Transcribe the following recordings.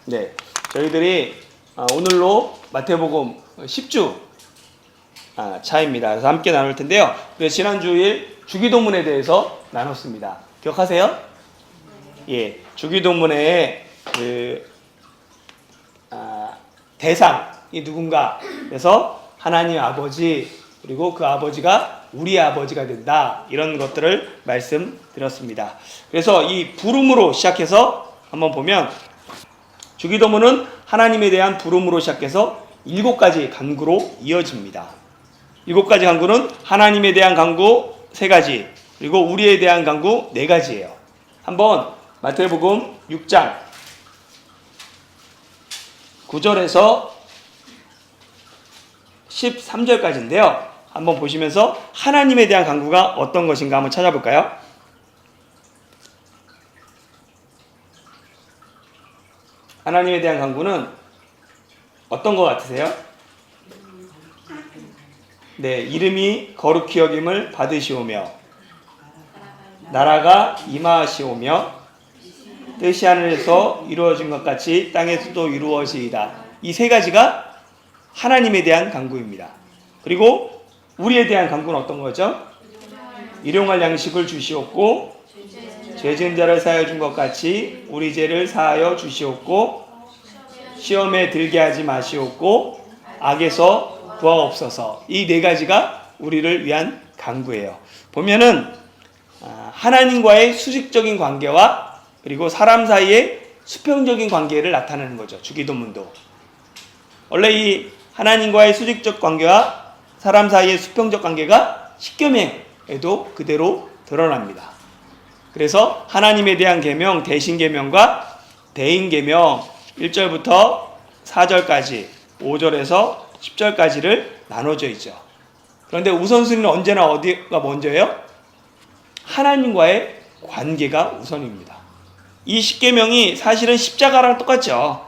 네, 저희들이 오늘로 마태복음 10주 차입니다. 그래서 함께 나눌 텐데요. 그래서 지난주일 주기도문에 대해서 나눴습니다. 기억하세요? 예, 주기도문의 대상이 누군가. 그래서 하나님 아버지, 그리고 그 아버지가 우리 아버지가 된다. 이런 것들을 말씀드렸습니다. 그래서 이 부름으로 시작해서 한번 보면 주기도문은 하나님에 대한 부름으로 시작해서 7가지 간구로 이어집니다. 7가지 간구는 하나님에 대한 간구 3가지, 그리고 우리에 대한 간구 4가지예요. 한번 마태복음 6장 9절에서 13절까지인데요. 한번 보시면서 하나님에 대한 간구가 어떤 것인가 한번 찾아볼까요? 하나님에 대한 간구는 어떤 것 같으세요? 네, 이름이 거룩히 여김을 받으시오며 나라가 임하시오며 뜻이 하늘에서 이루어진 것 같이 땅에서도 이루어지이다. 이 3가지가 하나님에 대한 간구입니다. 그리고 우리에 대한 간구는 어떤 거죠? 일용할 양식을 주시옵고 죄 지은 자를 사하여 준 것 같이 우리 죄를 사하여 주시옵고 시험에 들게 하지 마시옵고 악에서 구하옵소서. 이 4가지가 우리를 위한 간구예요. 보면은 하나님과의 수직적인 관계와 그리고 사람 사이의 수평적인 관계를 나타내는 거죠. 주기도문도. 원래 이 하나님과의 수직적 관계와 사람 사이의 수평적 관계가 십계명에도 그대로 드러납니다. 그래서 하나님에 대한 계명, 대신 계명과 대인 계명 1절부터 4절까지 5절에서 10절까지를 나눠져 있죠. 그런데 우선순위는 언제나 어디가 먼저예요? 하나님과의 관계가 우선입니다. 이 십계명이 사실은 십자가랑 똑같죠.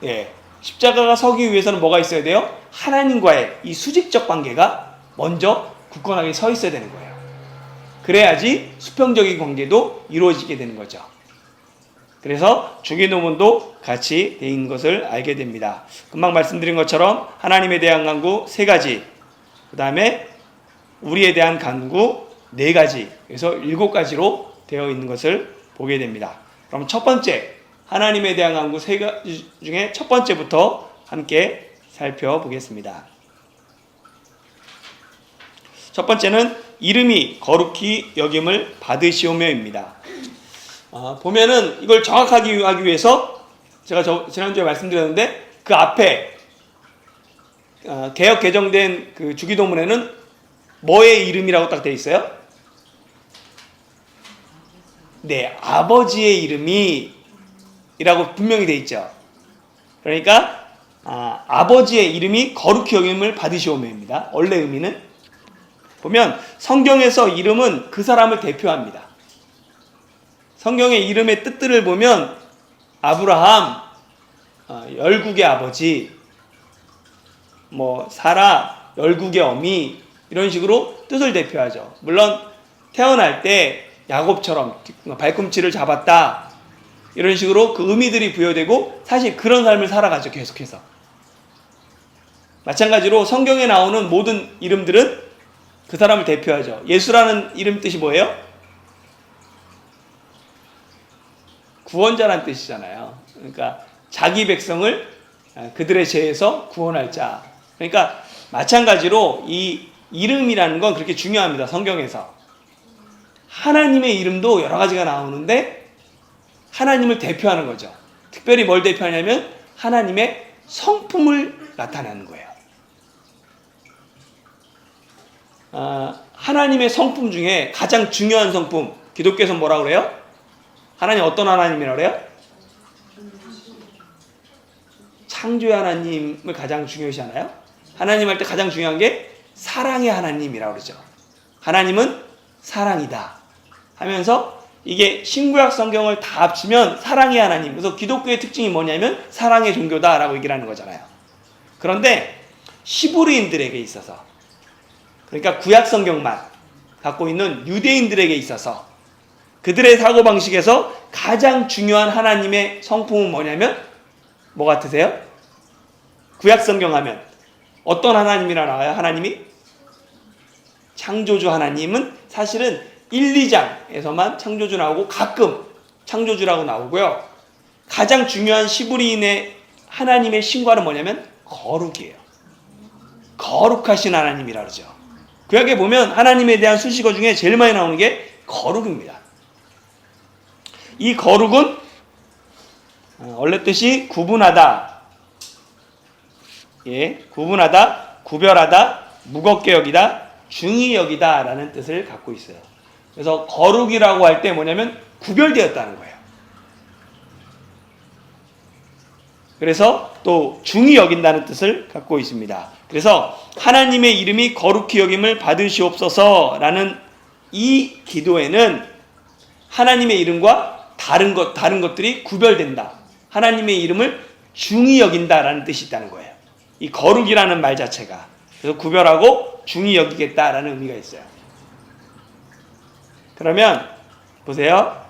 예, 십자가가 서기 위해서는 뭐가 있어야 돼요? 하나님과의 이 수직적 관계가 먼저 굳건하게 서 있어야 되는 거예요. 그래야지 수평적인 관계도 이루어지게 되는 거죠. 그래서 주기도문도 같이 돼 있는 것을 알게 됩니다. 금방 말씀드린 것처럼 하나님에 대한 간구 3가지, 그 다음에 우리에 대한 간구 4가지, 그래서 7가지로 되어 있는 것을 보게 됩니다. 그럼 첫 번째, 하나님에 대한 간구 3가지 중에 첫 번째부터 함께 살펴보겠습니다. 첫 번째는 이름이 거룩히 여김을 받으시오며입니다. 보면은 이걸 정확하게 하기 위해서 제가 지난주에 말씀드렸는데 그 앞에 개역 개정된 그 주기도문에는 뭐의 이름이라고 딱 되어 있어요? 네, 아버지의 이름이 이라고 분명히 되어 있죠. 그러니까 아버지의 이름이 거룩히 여김을 받으시오며입니다. 원래 의미는 보면 성경에서 이름은 그 사람을 대표합니다. 성경의 이름의 뜻들을 보면 아브라함, 열국의 아버지, 사라, 열국의 어미, 이런 식으로 뜻을 대표하죠. 물론 태어날 때 야곱처럼 발꿈치를 잡았다, 이런 식으로 그 의미들이 부여되고 사실 그런 삶을 살아가죠. 계속해서. 마찬가지로 성경에 나오는 모든 이름들은 그 사람을 대표하죠. 예수라는 이름 뜻이 뭐예요? 구원자란 뜻이잖아요. 그러니까 자기 백성을 그들의 죄에서 구원할 자. 그러니까 마찬가지로 이 이름이라는 건 그렇게 중요합니다. 성경에서. 하나님의 이름도 여러 가지가 나오는데 하나님을 대표하는 거죠. 특별히 뭘 대표하냐면 하나님의 성품을 나타내는 거예요. 하나님의 성품 중에 가장 중요한 성품, 기독교에서 뭐라고 그래요? 하나님 어떤 하나님이라고 그래요? 창조의 하나님을 가장 중요시하나요? 하나님 할 때 가장 중요한 게 사랑의 하나님이라고 그러죠. 하나님은 사랑이다 하면서 이게 신구약 성경을 다 합치면 사랑의 하나님, 그래서 기독교의 특징이 뭐냐면 사랑의 종교다라고 얘기를 하는 거잖아요. 그런데 히브리인들에게 있어서, 그러니까 구약 성경만 갖고 있는 유대인들에게 있어서 그들의 사고방식에서 가장 중요한 하나님의 성품은 뭐냐면 뭐 같으세요? 구약성경 하면 어떤 하나님이라 나와요? 하나님이? 창조주 하나님은 사실은 1, 2장에서만 창조주 나오고 가끔 창조주라고 나오고요. 가장 중요한 시브리인의 하나님의 신과는 뭐냐면 거룩이에요. 거룩하신 하나님이라 그러죠. 구약에 보면 하나님에 대한 수식어 중에 제일 많이 나오는 게 거룩입니다. 이 거룩은 원래 뜻이 구분하다, 구분하다, 구별하다, 무겁게 여기다, 중히 여기다 라는 뜻을 갖고 있어요. 그래서 거룩이라고 할 때 뭐냐면 구별되었다는 거예요. 그래서 또 중히 여긴다는 뜻을 갖고 있습니다. 그래서 하나님의 이름이 거룩히 여김을 받으시옵소서 라는 이 기도에는 하나님의 이름과 다른 것들이 구별된다. 하나님의 이름을 중히 여긴다라는 뜻이 있다는 거예요. 이 거룩이라는 말 자체가. 그래서 구별하고 중히 여기겠다라는 의미가 있어요. 그러면 보세요.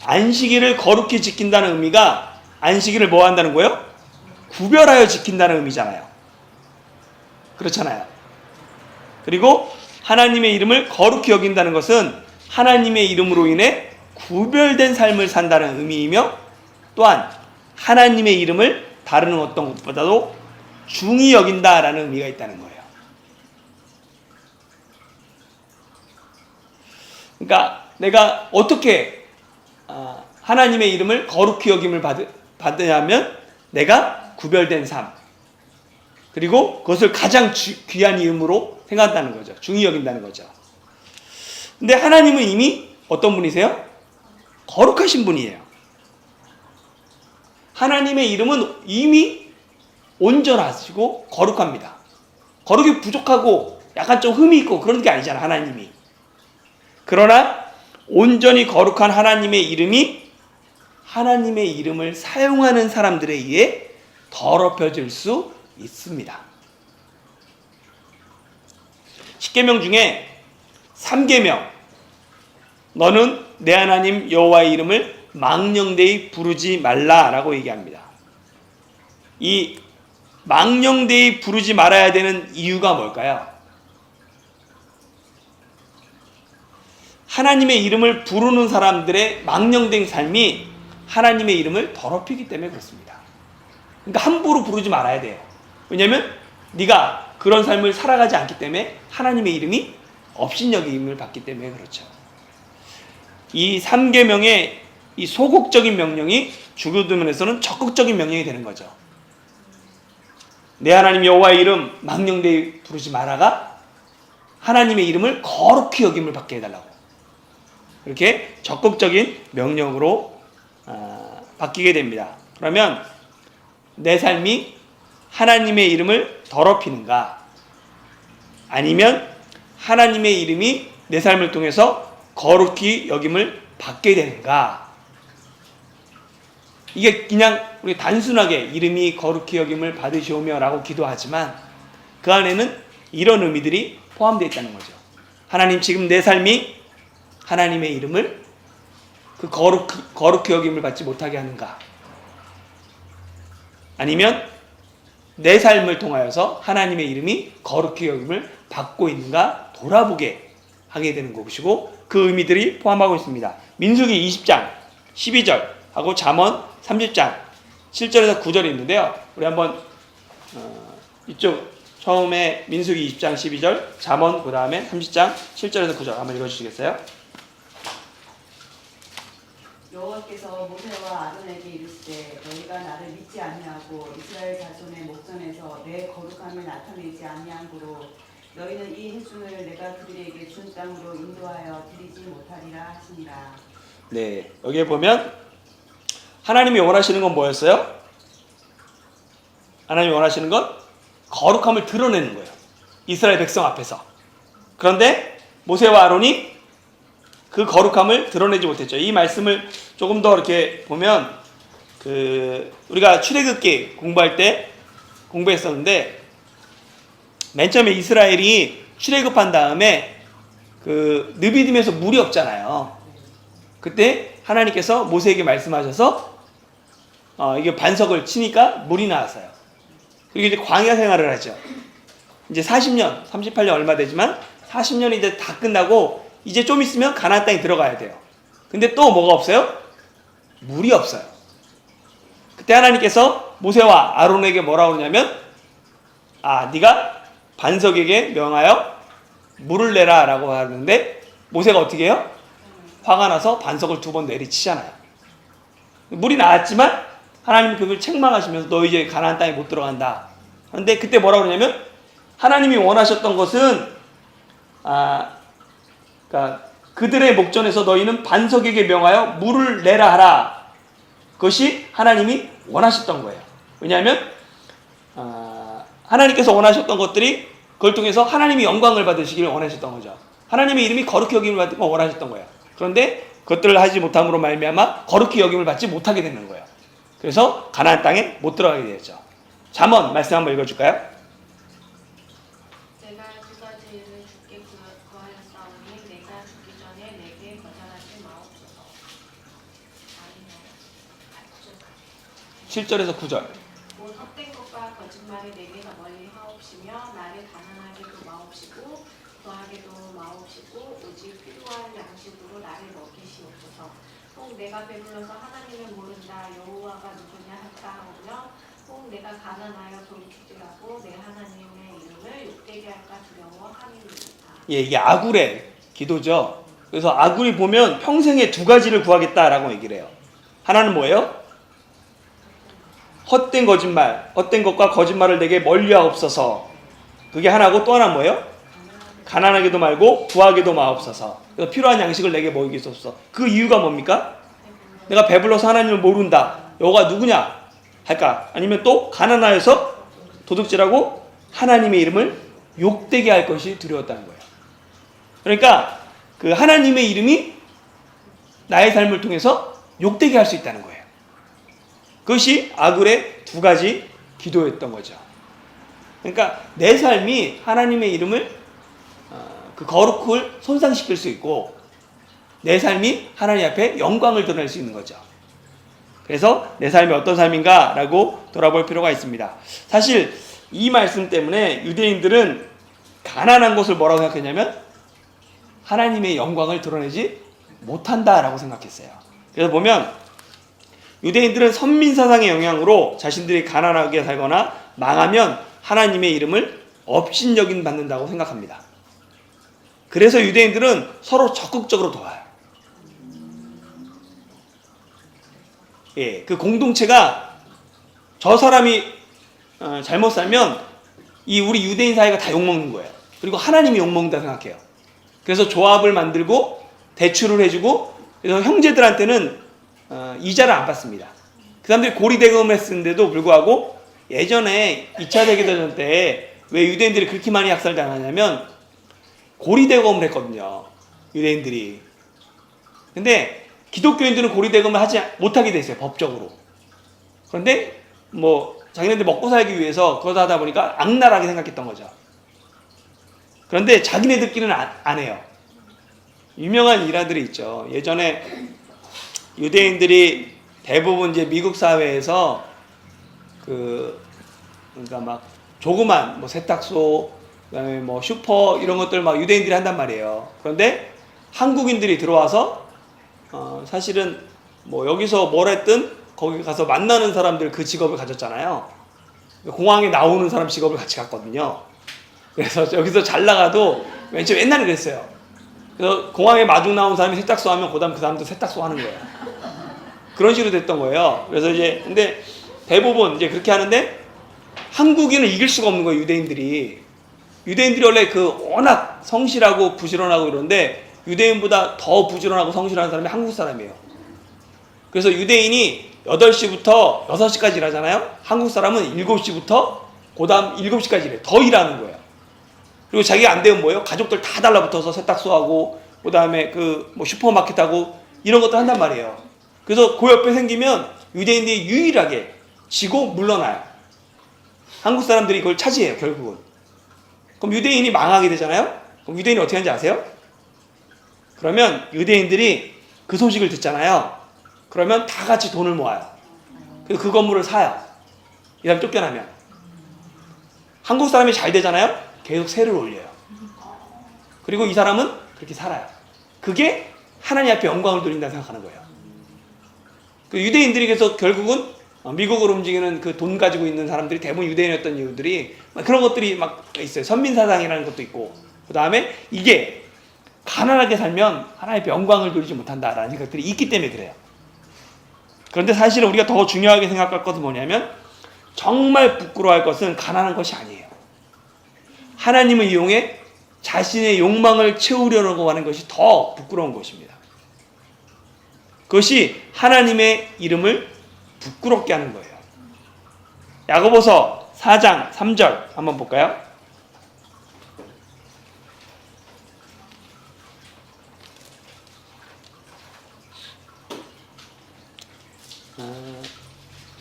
안식일을 거룩히 지킨다는 의미가 안식일을 뭐 한다는 거예요? 구별하여 지킨다는 의미잖아요. 그렇잖아요. 그리고 하나님의 이름을 거룩히 여긴다는 것은 하나님의 이름으로 인해 구별된 삶을 산다는 의미이며 또한 하나님의 이름을 다른 어떤 것보다도 중히 여긴다라는 의미가 있다는 거예요. 그러니까 내가 어떻게 하나님의 이름을 거룩히 여김을 받으냐면 내가 구별된 삶 그리고 그것을 가장 귀한 이름으로 생각한다는 거죠. 중히 여긴다는 거죠. 근데 하나님은 이미 어떤 분이세요? 거룩하신 분이에요. 하나님의 이름은 이미 온전하시고 거룩합니다. 거룩이 부족하고 약간 좀 흠이 있고 그런 게 아니잖아, 하나님이. 그러나 온전히 거룩한 하나님의 이름이 하나님의 이름을 사용하는 사람들에 의해 더럽혀질 수 있습니다. 10계명 중에 3계명 너는 내 하나님 여호와의 이름을 망령되이 부르지 말라라고 얘기합니다. 이 망령되이 부르지 말아야 되는 이유가 뭘까요? 하나님의 이름을 부르는 사람들의 망령된 삶이 하나님의 이름을 더럽히기 때문에 그렇습니다. 그러니까 함부로 부르지 말아야 돼요. 왜냐하면 네가 그런 삶을 살아가지 않기 때문에 하나님의 이름이 업신여김을 받기 때문에 그렇죠. 이 3계명의 이 소극적인 명령이 주교도 면에서는 적극적인 명령이 되는 거죠. 내 하나님 여호와의 이름 망령되이 부르지 마라가 하나님의 이름을 거룩히 여김을 받게 해달라고. 이렇게 적극적인 명령으로 바뀌게 됩니다. 그러면 내 삶이 하나님의 이름을 더럽히는가? 아니면 하나님의 이름이 내 삶을 통해서 거룩히 여김을 받게 되는가? 이게 그냥 우리 단순하게 이름이 거룩히 여김을 받으시오며 라고 기도하지만 그 안에는 이런 의미들이 포함되어 있다는 거죠. 하나님, 지금 내 삶이 하나님의 이름을 그 거룩히 여김을 받지 못하게 하는가? 아니면 내 삶을 통하여서 하나님의 이름이 거룩히 여김을 받고 있는가 돌아보게 하게 되는 것이고 그 의미들이 포함하고 있습니다. 민수기 20장 12절하고 잠언 30장 7절에서 9절이 있는데요. 우리 한번 이쪽 처음에 민수기 20장 12절 잠언 그 다음에 30장 7절에서 9절 한번 읽어주시겠어요? 여호와께서 모세와 아론에게 이르시되 너희가 나를 믿지 아니하고 이스라엘 자손의 목전에서 내 거룩함을 나타내지 아니한고로 너희는 이 회중을 내가 그들에게 준 땅으로 인도하여 드리지 못하리라 하시니라. 네, 여기에 보면 하나님이 원하시는 건 뭐였어요? 하나님이 원하시는 건 거룩함을 드러내는 거예요. 이스라엘 백성 앞에서. 그런데 모세와 아론이 그 거룩함을 드러내지 못했죠. 이 말씀을 조금 더 이렇게 보면 우리가 출애굽기 공부할 때 공부했었는데 맨 처음에 이스라엘이 출애굽한 다음에 그 느비딤에서 물이 없잖아요. 그때 하나님께서 모세에게 말씀하셔서 이게 반석을 치니까 물이 나왔어요. 그리고 이제 광야 생활을 하죠. 이제 40년, 38년 얼마 되지만 40년이 이제 다 끝나고 이제 좀 있으면 가나안 땅에 들어가야 돼요. 근데 또 뭐가 없어요? 물이 없어요. 그때 하나님께서 모세와 아론에게 뭐라고 그러냐면 네가 반석에게 명하여 물을 내라 라고 하는데 모세가 어떻게 해요? 화가 나서 반석을 2번 내리치잖아요. 물이 나왔지만 하나님이 그걸 책망하시면서 너 이제 가나안 땅에 못 들어간다. 그런데 그때 뭐라고 그러냐면 하나님이 원하셨던 것은 그러니까 그들의 목전에서 너희는 반석에게 명하여 물을 내라 하라. 그것이 하나님이 원하셨던 거예요. 왜냐하면 하나님께서 원하셨던 것들이 그걸 통해서 하나님이 영광을 받으시기를 원하셨던 거죠. 하나님의 이름이 거룩히 여김을 받는 걸 원하셨던 거예요. 그런데 그것들을 하지 못함으로 말미암아 거룩히 여김을 받지 못하게 되는 거예요. 그래서 가나안 땅에 못 들어가게 되었죠. 잠언 말씀 한번 읽어줄까요? 내가 2가지 일을 주께 구하였사오니 내가 죽기 전에 내게 거절하지 마옵소서. 7절에서 9절. 곧 헛된 것과 거짓말을 내게서 멀리 하옵시며 나를 가난하게도 마옵시고 부하게도 마옵시고 오직 필요한 양식으로 나를 먹이시옵소서. 혹 내가 배불러서 하나님을 모른다 여호와가 누구냐 할까 하오며 혹 내가 가난하여 돌이키더라도 내 하나님의 이름을 욕되게 할까 두려워함이니이다. 예, 이게 아굴의 기도죠. 그래서 아굴이 보면 평생에 2가지를 구하겠다라고 얘기를 해요. 하나는 뭐예요? 헛된 거짓말, 헛된 것과 거짓말을 내게 멀리하옵소서. 그게 하나고 또 하나 뭐예요? 가난하게도 말고 부하게도 마옵소서. 그래서 필요한 양식을 내게 먹이소서. 그 이유가 뭡니까? 내가 배불러서 하나님을 모른다. 여호가 누구냐 할까? 아니면 또 가난하여서 도둑질하고 하나님의 이름을 욕되게 할 것이 두려웠다는 거예요. 그러니까 그 하나님의 이름이 나의 삶을 통해서 욕되게 할 수 있다는 거예요. 그것이 아굴의 2가지 기도였던 거죠. 그러니까 내 삶이 하나님의 이름을 그 거룩을 손상시킬 수 있고 내 삶이 하나님 앞에 영광을 드러낼 수 있는 거죠. 그래서 내 삶이 어떤 삶인가 라고 돌아볼 필요가 있습니다. 사실 이 말씀 때문에 유대인들은 가난한 것을 뭐라고 생각했냐면 하나님의 영광을 드러내지 못한다라고 생각했어요. 그래서 보면 유대인들은 선민사상의 영향으로 자신들이 가난하게 살거나 망하면 하나님의 이름을 업신여김 받는다고 생각합니다. 그래서 유대인들은 서로 적극적으로 도와요. 예, 그 공동체가 저 사람이 잘못 살면 이 우리 유대인 사회가 다 욕먹는 거예요. 그리고 하나님이 욕먹는다 생각해요. 그래서 조합을 만들고 대출을 해주고 그래서 형제들한테는 이자를 안 받습니다. 그 사람들이 고리대금을 했는데도 불구하고 예전에 2차 세계대전 때 왜 유대인들이 그렇게 많이 학살당하냐면 고리대금을 했거든요. 유대인들이. 근데 기독교인들은 고리대금을 하지 못하게 돼 있어요. 법적으로. 그런데 뭐 자기네들 먹고 살기 위해서 그거 하다 보니까 악랄하게 생각했던 거죠. 그런데 자기네들끼리는 안 해요. 유명한 일화들이 있죠. 예전에 유대인들이 대부분 이제 미국 사회에서 그러니까 막 조그만 뭐 세탁소, 그다음에 뭐 슈퍼 이런 것들 막 유대인들이 한단 말이에요. 그런데 한국인들이 들어와서 사실은 뭐 여기서 뭘 했든 거기 가서 만나는 사람들 그 직업을 가졌잖아요. 공항에 나오는 사람 직업을 같이 갔거든요. 그래서 여기서 잘 나가도 맨 처음 옛날에 그랬어요. 그래서 공항에 마중 나온 사람이 세탁소 하면 그다음 그 사람도 세탁소 하는 거예요. 그런 식으로 됐던 거예요. 그래서 이제 근데 대부분 이제 그렇게 하는데 한국인을 이길 수가 없는 거예요. 유대인들이 원래 그 워낙 성실하고 부지런하고 그런데 유대인보다 더 부지런하고 성실한 사람이 한국 사람이에요. 그래서 유대인이 8시부터 6시까지 일하잖아요. 한국 사람은 7시부터 그다음 7시까지 일해요. 더 일하는 거예요. 그리고 자기가 안 되면 뭐예요? 가족들 다 달라붙어서 세탁소하고 그다음에 그 뭐 슈퍼마켓하고 이런 것도 한단 말이에요. 그래서 그 옆에 생기면 유대인들이 유일하게 지고 물러나요. 한국 사람들이 그걸 차지해요. 결국은. 그럼 유대인이 망하게 되잖아요. 그럼 유대인이 어떻게 하는지 아세요? 그러면 유대인들이 그 소식을 듣잖아요. 그러면 다 같이 돈을 모아요. 그래서 그 건물을 사요. 이 사람 쫓겨나면. 한국 사람이 잘 되잖아요. 계속 세를 올려요. 그리고 이 사람은 그렇게 살아요. 그게 하나님 앞에 영광을 돌린다고 생각하는 거예요. 그 유대인들이 그래서 결국은 미국을 움직이는 그 돈 가지고 있는 사람들이 대부분 유대인이었던 이유들이 그런 것들이 막 있어요. 선민사상이라는 것도 있고, 그 다음에 이게 가난하게 살면 하나님 앞에 영광을 돌리지 못한다라는 생각들이 있기 때문에 그래요. 그런데 사실은 우리가 더 중요하게 생각할 것은 뭐냐면, 정말 부끄러워할 것은 가난한 것이 아니에요. 하나님을 이용해 자신의 욕망을 채우려고 하는 것이 더 부끄러운 것입니다. 그것이 하나님의 이름을 부끄럽게 하는 거예요. 야고보서 4장 3절 한번 볼까요?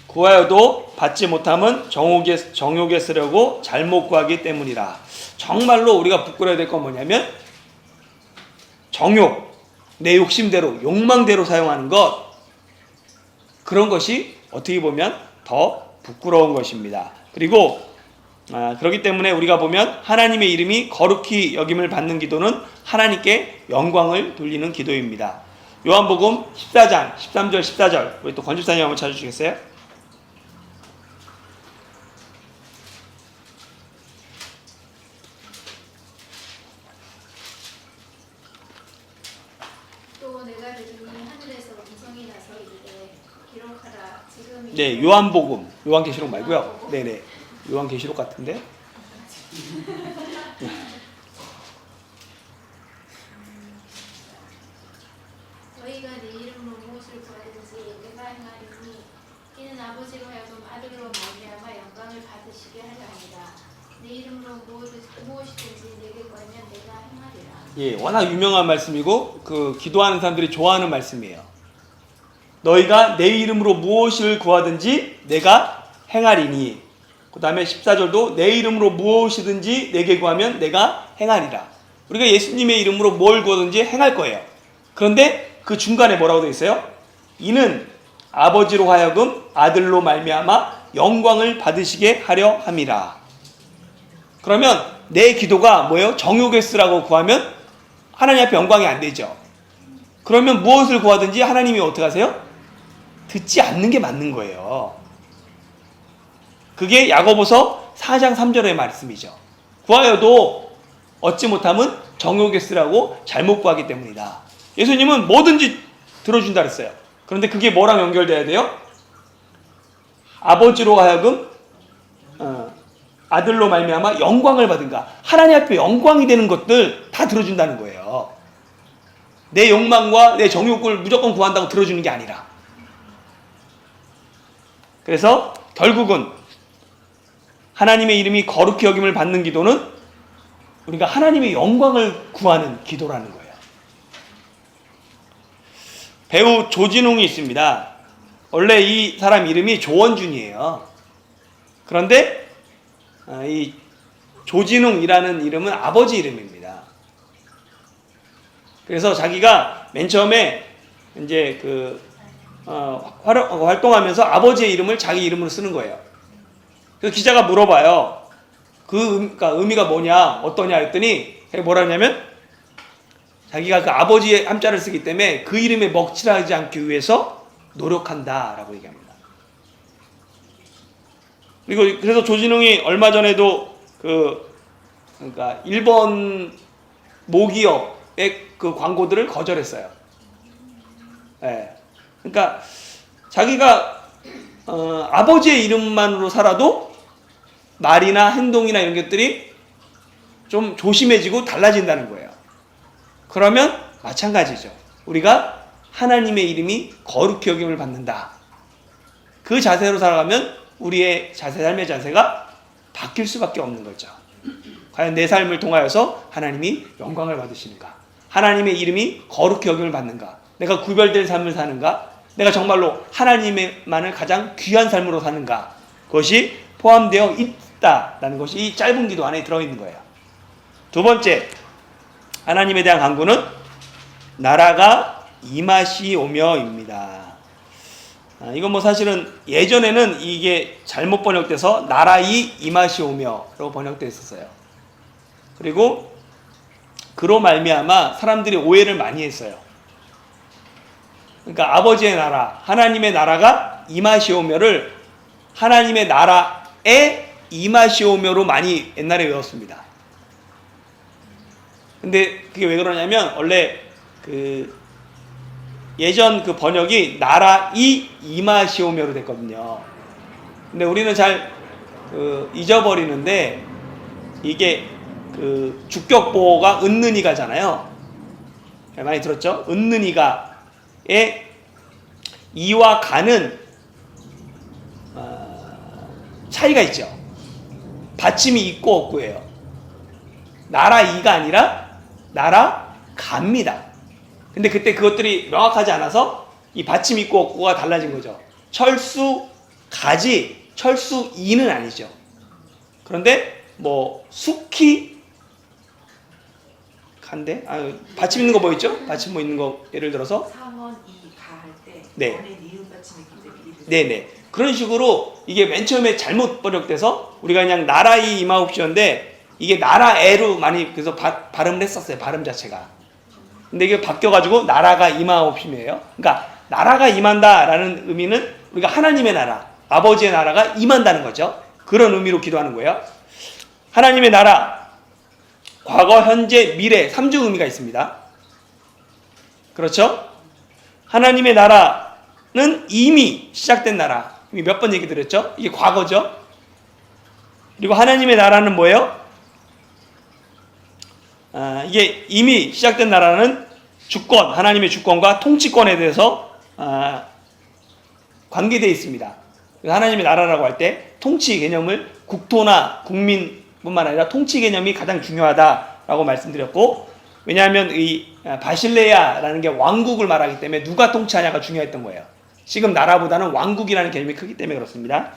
구하여도 받지 못함은 정욕에 쓰려고 잘못 구하기 때문이라. 정말로 우리가 부끄러워야 될 건 뭐냐면, 정욕, 내 욕심대로, 욕망대로 사용하는 것, 그런 것이 어떻게 보면 더 부끄러운 것입니다. 그리고 그렇기 때문에 우리가 보면 하나님의 이름이 거룩히 여김을 받는 기도는 하나님께 영광을 돌리는 기도입니다. 요한복음 14장 13절 14절 우리 또 권집사님 한번 찾아주시겠어요? 또 내가 들으니 하늘에서 음성이 나서 이르되 기록하라 지금 네, 요한복음, 요한계시록 말고요. 네네, 요한계시록 같은데. 너희가 내 이름으로 무엇을 구하든지 내가 행하리니 이는 아버지로 하여금 아들로 말미암아 영광을 받으시게 하려 함이라. 내 이름으로 무엇이든지 내게 구하면 내가 행하리라. 예, 워낙 유명한 말씀이고 그 기도하는 사람들이 좋아하는 말씀이에요. 너희가 내 이름으로 무엇을 구하든지 내가 행하리니. 그 다음에 14절도 내 이름으로 무엇이든지 내게 구하면 내가 행하리라. 우리가 예수님의 이름으로 뭘 구하든지 행할 거예요. 그런데 그 중간에 뭐라고 되어 있어요? 이는 아버지로 하여금 아들로 말미암아 영광을 받으시게 하려 함이라. 그러면 내 기도가 뭐예요? 정욕에 쓰라고 구하면 하나님 앞에 영광이 안 되죠. 그러면 무엇을 구하든지 하나님이 어떻게 하세요? 듣지 않는 게 맞는 거예요. 그게 야고보서 4장 3절의 말씀이죠. 구하여도 얻지 못함은 정욕에 쓰라고 잘못 구하기 때문이다. 예수님은 뭐든지 들어준다 그랬어요. 그런데 그게 뭐랑 연결돼야 돼요? 아버지로 하여금 아들로 말미암아 영광을 받은가. 하나님 앞에 영광이 되는 것들 다 들어준다는 거예요. 내 욕망과 내 정욕을 무조건 구한다고 들어주는 게 아니라. 그래서 결국은 하나님의 이름이 거룩히 여김을 받는 기도는 우리가 하나님의 영광을 구하는 기도라는 거예요. 배우 조진웅이 있습니다. 원래 이 사람 이름이 조원준이에요. 그런데 이 조진웅이라는 이름은 아버지 이름입니다. 그래서 자기가 맨 처음에 이제 활동하면서 아버지의 이름을 자기 이름으로 쓰는 거예요. 그래서 기자가 물어봐요. 그러니까 의미가 뭐냐, 어떠냐 했더니 뭐라 하냐면 자기가 그 아버지의 함자를 쓰기 때문에 그 이름에 먹칠하지 않기 위해서 노력한다라고 얘기합니다. 그리고 그래서 조진웅이 얼마 전에도 그러니까 일본 모기업의 그 광고들을 거절했어요. 네. 그러니까 자기가 아버지의 이름만으로 살아도 말이나 행동이나 이런 것들이 좀 조심해지고 달라진다는 거예요. 그러면 마찬가지죠. 우리가 하나님의 이름이 거룩히 여김을 받는다. 그 자세로 살아가면 우리의 삶의 자세가 바뀔 수밖에 없는 거죠. 과연 내 삶을 통하여서 하나님이 영광을 받으시는가? 하나님의 이름이 거룩히 여김을 받는가? 내가 구별된 삶을 사는가? 내가 정말로 하나님만을 가장 귀한 삶으로 사는가? 그것이 포함되어 있다라는 것이 이 짧은 기도 안에 들어있는 거예요. 두 번째, 하나님에 대한 간구는 나라가 임하시오며입니다. 이건 뭐 사실은 예전에는 이게 잘못 번역돼서 나라이 임하시오며라고 번역되어 있었어요. 그리고 그로 말미암아 사람들이 오해를 많이 했어요. 그러니까 아버지의 나라, 하나님의 나라가 임하시오며를 하나님의 나라에 임하시오며로 많이 옛날에 외웠습니다. 근데 그게 왜 그러냐면 원래 그 예전 그 번역이 나라이 임하시오며로 됐거든요. 근데 우리는 잘 잊어버리는데 이게 그 주격보가 은는이가잖아요. 많이 들었죠? 은는이가의 이와 가는 차이가 있죠. 받침이 있고 없고예요. 나라이가 아니라 나라가입니다. 근데 그때 그것들이 명확하지 않아서 이 받침 있고 없고가 달라진 거죠. 철수가지 철수이는 아니죠. 그런데 뭐 숙희 간데 받침 있는 거 뭐 있죠? 받침 뭐 있는 거 예를 들어서 상원 이가 할 때 네. 원에 니은 받침이 있기 때문에 네네 그런 식으로 이게 맨 처음에 잘못 번역돼서 우리가 그냥 나라이 임하옵시오인데 이게 나라에로 많이 그래서 발음을 했었어요. 발음 자체가. 근데 이게 바뀌어가지고 나라가 임하옵심이에요. 그러니까 나라가 임한다라는 의미는 우리가 하나님의 나라, 아버지의 나라가 임한다는 거죠. 그런 의미로 기도하는 거예요. 하나님의 나라, 과거, 현재, 미래 3중 의미가 있습니다. 그렇죠? 하나님의 나라는 이미 시작된 나라. 이미 몇 번 얘기 드렸죠? 이게 과거죠. 그리고 하나님의 나라는 뭐예요? 이게 이미 시작된 나라는 주권, 하나님의 주권과 통치권에 대해서 관계되어 있습니다. 하나님의 나라라고 할 때 통치 개념을 국토나 국민뿐만 아니라 통치 개념이 가장 중요하다라고 말씀드렸고, 왜냐하면 이 바실레아라는 게 왕국을 말하기 때문에 누가 통치하냐가 중요했던 거예요. 지금 나라보다는 왕국이라는 개념이 크기 때문에 그렇습니다.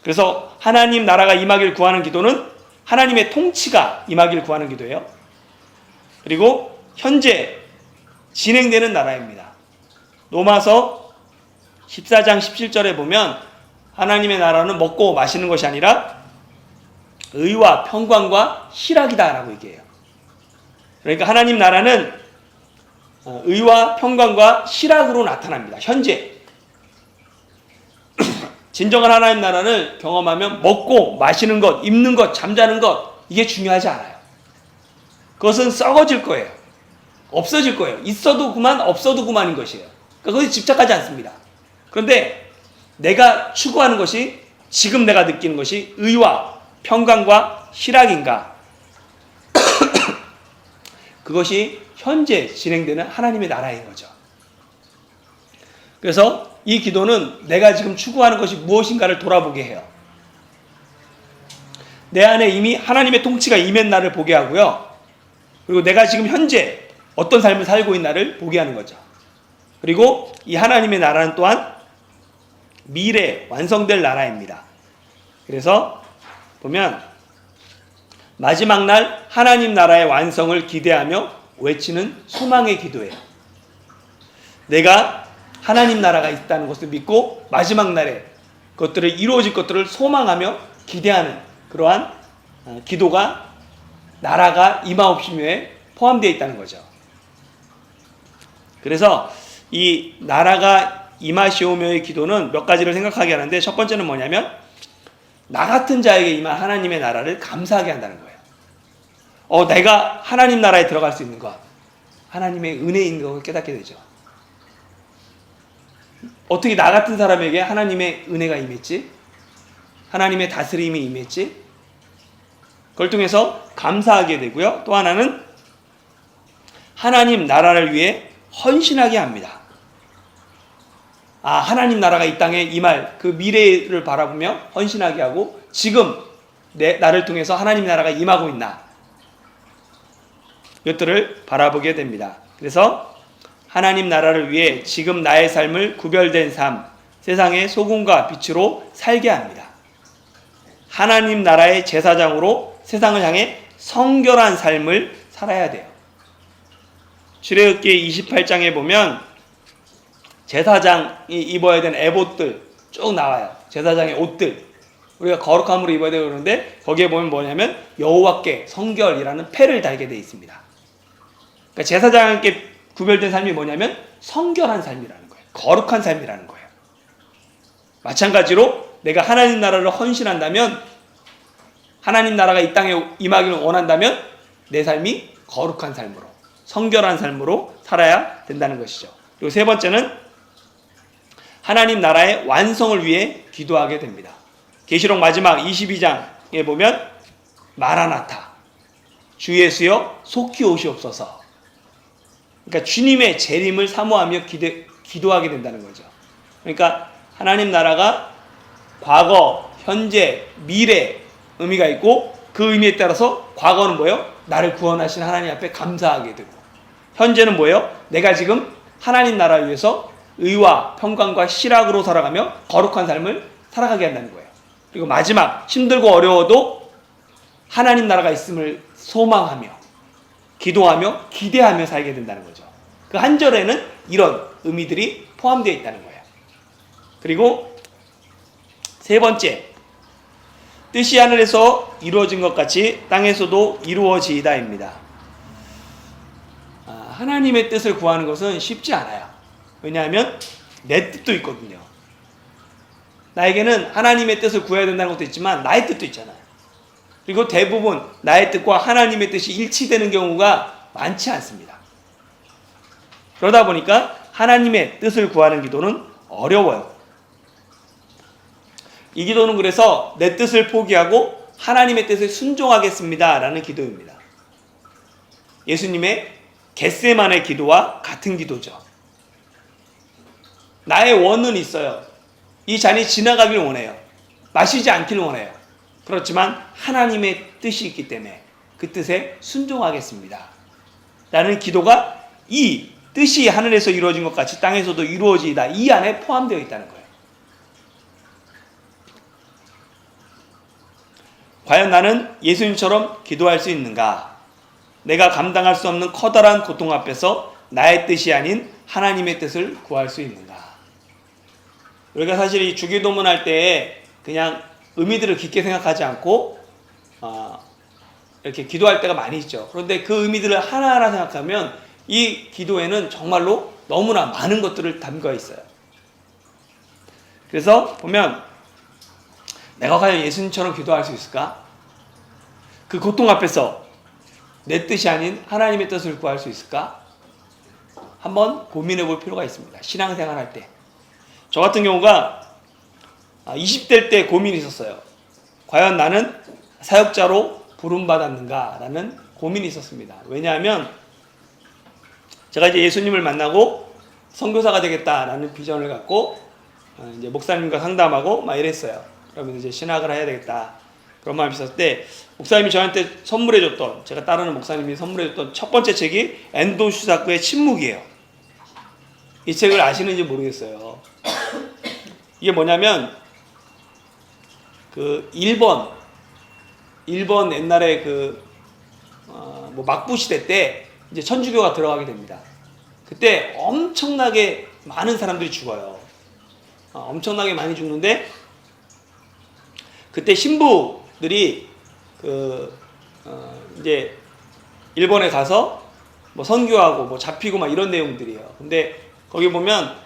그래서 하나님 나라가 임하길 구하는 기도는 하나님의 통치가 임하길 구하는 기도예요. 그리고 현재 진행되는 나라입니다. 로마서 14장 17절에 보면 하나님의 나라는 먹고 마시는 것이 아니라 의와 평강과 희락이다라고 얘기해요. 그러니까 하나님 나라는 의와 평강과 희락으로 나타납니다. 현재 진정한 하나님 나라를 경험하면 먹고 마시는 것, 입는 것, 잠자는 것 이게 중요하지 않아요. 그것은 썩어질 거예요. 없어질 거예요. 있어도 그만, 없어도 그만인 것이에요. 그러니까 거기에 집착하지 않습니다. 그런데 내가 추구하는 것이, 지금 내가 느끼는 것이 의와 평강과 희락인가? 그것이 현재 진행되는 하나님의 나라인 거죠. 그래서 이 기도는 내가 지금 추구하는 것이 무엇인가를 돌아보게 해요. 내 안에 이미 하나님의 통치가 임한 나를 보게 하고요. 그리고 내가 지금 현재 어떤 삶을 살고 있는 나를 보게 하는 거죠. 그리고 이 하나님의 나라는 또한 미래 완성될 나라입니다. 그래서 보면 마지막 날 하나님 나라의 완성을 기대하며 외치는 소망의 기도예요. 내가 하나님 나라가 있다는 것을 믿고 마지막 날에 그것들을 이루어질 것들을 소망하며 기대하는 그러한 기도가 나라가 임하옵시며에 포함되어 있다는 거죠. 그래서 이 나라가 임하시오며의 기도는 몇 가지를 생각하게 하는데, 첫 번째는 뭐냐면 나 같은 자에게 임한 하나님의 나라를 감사하게 한다는 거예요. 내가 하나님 나라에 들어갈 수 있는 것, 하나님의 은혜인 것을 깨닫게 되죠. 어떻게 나 같은 사람에게 하나님의 은혜가 임했지? 하나님의 다스림이 임했지? 그걸 통해서 감사하게 되고요. 또 하나는 하나님 나라를 위해 헌신하게 합니다. 하나님 나라가 이 땅에 임할 그 미래를 바라보며 헌신하게 하고, 지금 나를 통해서 하나님 나라가 임하고 있나, 이것들을 바라보게 됩니다. 그래서 하나님 나라를 위해 지금 나의 삶을 구별된 삶, 세상의 소금과 빛으로 살게 합니다. 하나님 나라의 제사장으로 세상을 향해 성결한 삶을 살아야 돼요. 출애굽기 28장에 보면 제사장이 입어야 되는 에봇들 쭉 나와요. 제사장의 옷들. 우리가 거룩함으로 입어야 되고 그러는데 거기에 보면 뭐냐면 여호와께 성결이라는 패를 달게 되어 있습니다. 그러니까 제사장에게 구별된 삶이 뭐냐면 성결한 삶이라는 거예요. 거룩한 삶이라는 거예요. 마찬가지로 내가 하나님 나라를 헌신한다면, 하나님 나라가 이 땅에 임하기를 원한다면 내 삶이 거룩한 삶으로, 성결한 삶으로 살아야 된다는 것이죠. 그리고 세 번째는 하나님 나라의 완성을 위해 기도하게 됩니다. 계시록 마지막 22장에 보면 마라나타, 주 예수여 속히 오시옵소서. 그러니까 주님의 재림을 사모하며 기도하게 된다는 거죠. 그러니까 하나님 나라가 과거, 현재, 미래 의미가 있고, 그 의미에 따라서 과거는 뭐예요? 나를 구원하신 하나님 앞에 감사하게 되고, 현재는 뭐예요? 내가 지금 하나님 나라를 위해서 의와 평강과 실학으로 살아가며 거룩한 삶을 살아가게 한다는 거예요. 그리고 마지막, 힘들고 어려워도 하나님 나라가 있음을 소망하며 기도하며 기대하며 살게 된다는 거죠. 그 한 절에는 이런 의미들이 포함되어 있다는 거예요. 그리고 세 번째, 뜻이 하늘에서 이루어진 것 같이 땅에서도 이루어지이다입니다. 하나님의 뜻을 구하는 것은 쉽지 않아요. 왜냐하면 내 뜻도 있거든요. 나에게는 하나님의 뜻을 구해야 된다는 것도 있지만 나의 뜻도 있잖아요. 그리고 대부분 나의 뜻과 하나님의 뜻이 일치되는 경우가 많지 않습니다. 그러다 보니까 하나님의 뜻을 구하는 기도는 어려워요. 이 기도는 그래서 내 뜻을 포기하고 하나님의 뜻에 순종하겠습니다 라는 기도입니다. 예수님의 겟세마네 기도와 같은 기도죠. 나의 원은 있어요. 이 잔이 지나가길 원해요. 마시지 않길 원해요. 그렇지만 하나님의 뜻이 있기 때문에 그 뜻에 순종하겠습니다 라는 기도가, 이 뜻이 하늘에서 이루어진 것 같이 땅에서도 이루어지이다, 이 안에 포함되어 있다는 거예요. 과연 나는 예수님처럼 기도할 수 있는가? 내가 감당할 수 없는 커다란 고통 앞에서 나의 뜻이 아닌 하나님의 뜻을 구할 수 있는가? 우리가 사실 이 주기도문 할 때 그냥 의미들을 깊게 생각하지 않고 이렇게 기도할 때가 많이 있죠. 그런데 그 의미들을 하나하나 생각하면 이 기도에는 정말로 너무나 많은 것들을 담겨 있어요. 그래서 보면 내가 과연 예수님처럼 기도할 수 있을까? 그 고통 앞에서 내 뜻이 아닌 하나님의 뜻을 구할 수 있을까? 한번 고민해 볼 필요가 있습니다. 신앙생활 할 때. 저 같은 경우가 20대 때 고민이 있었어요. 과연 나는 사역자로 부름받았는가? 라는 고민이 있었습니다. 왜냐하면 제가 이제 예수님을 만나고 선교사가 되겠다라는 비전을 갖고 이제 목사님과 상담하고 막 이랬어요. 그러면 이제 신학을 해야 되겠다, 그런 마음이 있었을 때 목사님이 저한테 선물해줬던, 제가 따르는 목사님이 선물해줬던 첫 번째 책이 엔도 슈사크의 침묵이에요. 이 책을 아시는지 모르겠어요. 이게 뭐냐면 그 일본 옛날에 뭐 막부 시대 때 이제 천주교가 들어가게 됩니다. 그때 엄청나게 많은 사람들이 죽어요. 엄청나게 많이 죽는데, 그때 신부들이 이제 일본에 가서 뭐 선교하고 뭐 잡히고 막 이런 내용들이에요. 근데 거기 보면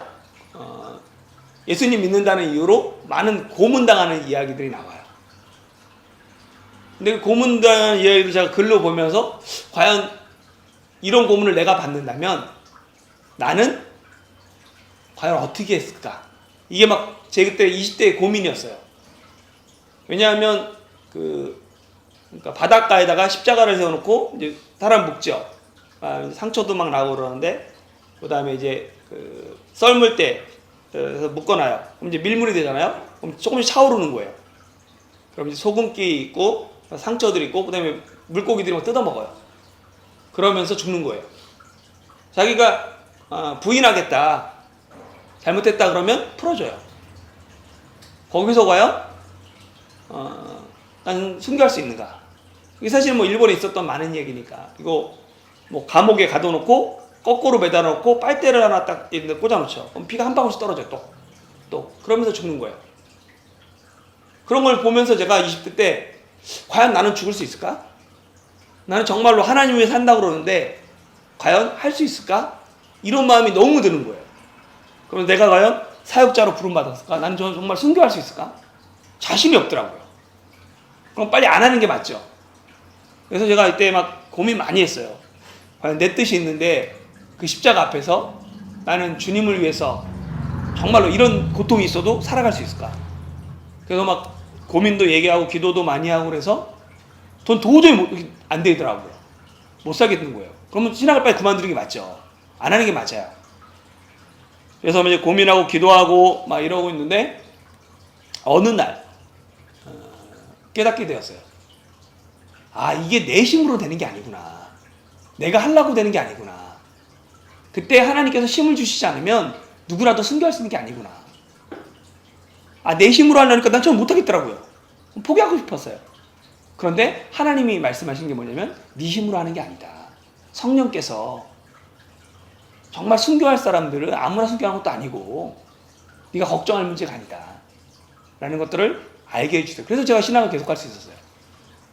예수님 믿는다는 이유로 많은 고문당하는 이야기들이 나와요. 근데 그 고문당하는 이야기를 제가 글로 보면서 과연 이런 고문을 내가 받는다면 나는 과연 어떻게 했을까? 이게 막 제 그때 20대의 고민이었어요. 왜냐하면 그러니까 바닷가에다가 십자가를 세워놓고 이제 사람 묶죠. 상처도 막 나고 그러는데, 그 다음에 이제 썰물 때 그래서 묶어놔요. 그럼 이제 밀물이 되잖아요. 그럼 조금씩 차오르는 거예요. 그럼 이제 소금기 있고 상처들이 있고, 그 다음에 물고기들이 막 뜯어먹어요. 그러면서 죽는 거예요. 자기가 부인하겠다, 잘못했다 그러면 풀어줘요. 거기서 과연 난 순교할 수 있는가? 이게 사실 뭐 일본에 있었던 많은 얘기니까, 이거 뭐 감옥에 가둬놓고 거꾸로 매달아 놓고 빨대를 하나 딱 있는데 꽂아 놓죠. 그럼 피가 한 방울씩 떨어져요. 또 그러면서 죽는 거예요. 그런 걸 보면서 제가 20대 때 과연 나는 죽을 수 있을까? 나는 정말로 하나님 위해 산다고 그러는데 과연 할 수 있을까? 이런 마음이 너무 드는 거예요. 그럼 내가 과연 사역자로 부름받았을까? 나는 정말 순교할 수 있을까? 자신이 없더라고요. 그럼 빨리 안 하는 게 맞죠. 그래서 제가 이때 막 고민 많이 했어요. 과연 내 뜻이 있는데 그 십자가 앞에서 나는 주님을 위해서 정말로 이런 고통이 있어도 살아갈 수 있을까? 그래서 막 고민도 얘기하고 기도도 많이 하고 그래서 돈 도저히 안 되더라고요. 못 살겠는 거예요. 그러면 신학을 빨리 그만두는 게 맞죠. 안 하는 게 맞아요. 그래서 이제 고민하고 기도하고 막 이러고 있는데 어느 날 깨닫게 되었어요. 아, 이게 내 힘으로 되는 게 아니구나. 내가 하려고 되는 게 아니구나. 그때 하나님께서 힘을 주시지 않으면 누구라도 순교할 수 있는 게 아니구나. 아, 내 힘으로 하려니까 난 좀 못하겠더라고요. 포기하고 싶었어요. 그런데 하나님이 말씀하신 게 뭐냐면 네 힘으로 하는 게 아니다. 성령께서 정말 순교할 사람들은 아무나 순교하는 것도 아니고 네가 걱정할 문제가 아니다. 라는 것들을 알게 해주세요. 그래서 제가 신앙을 계속할 수 있었어요.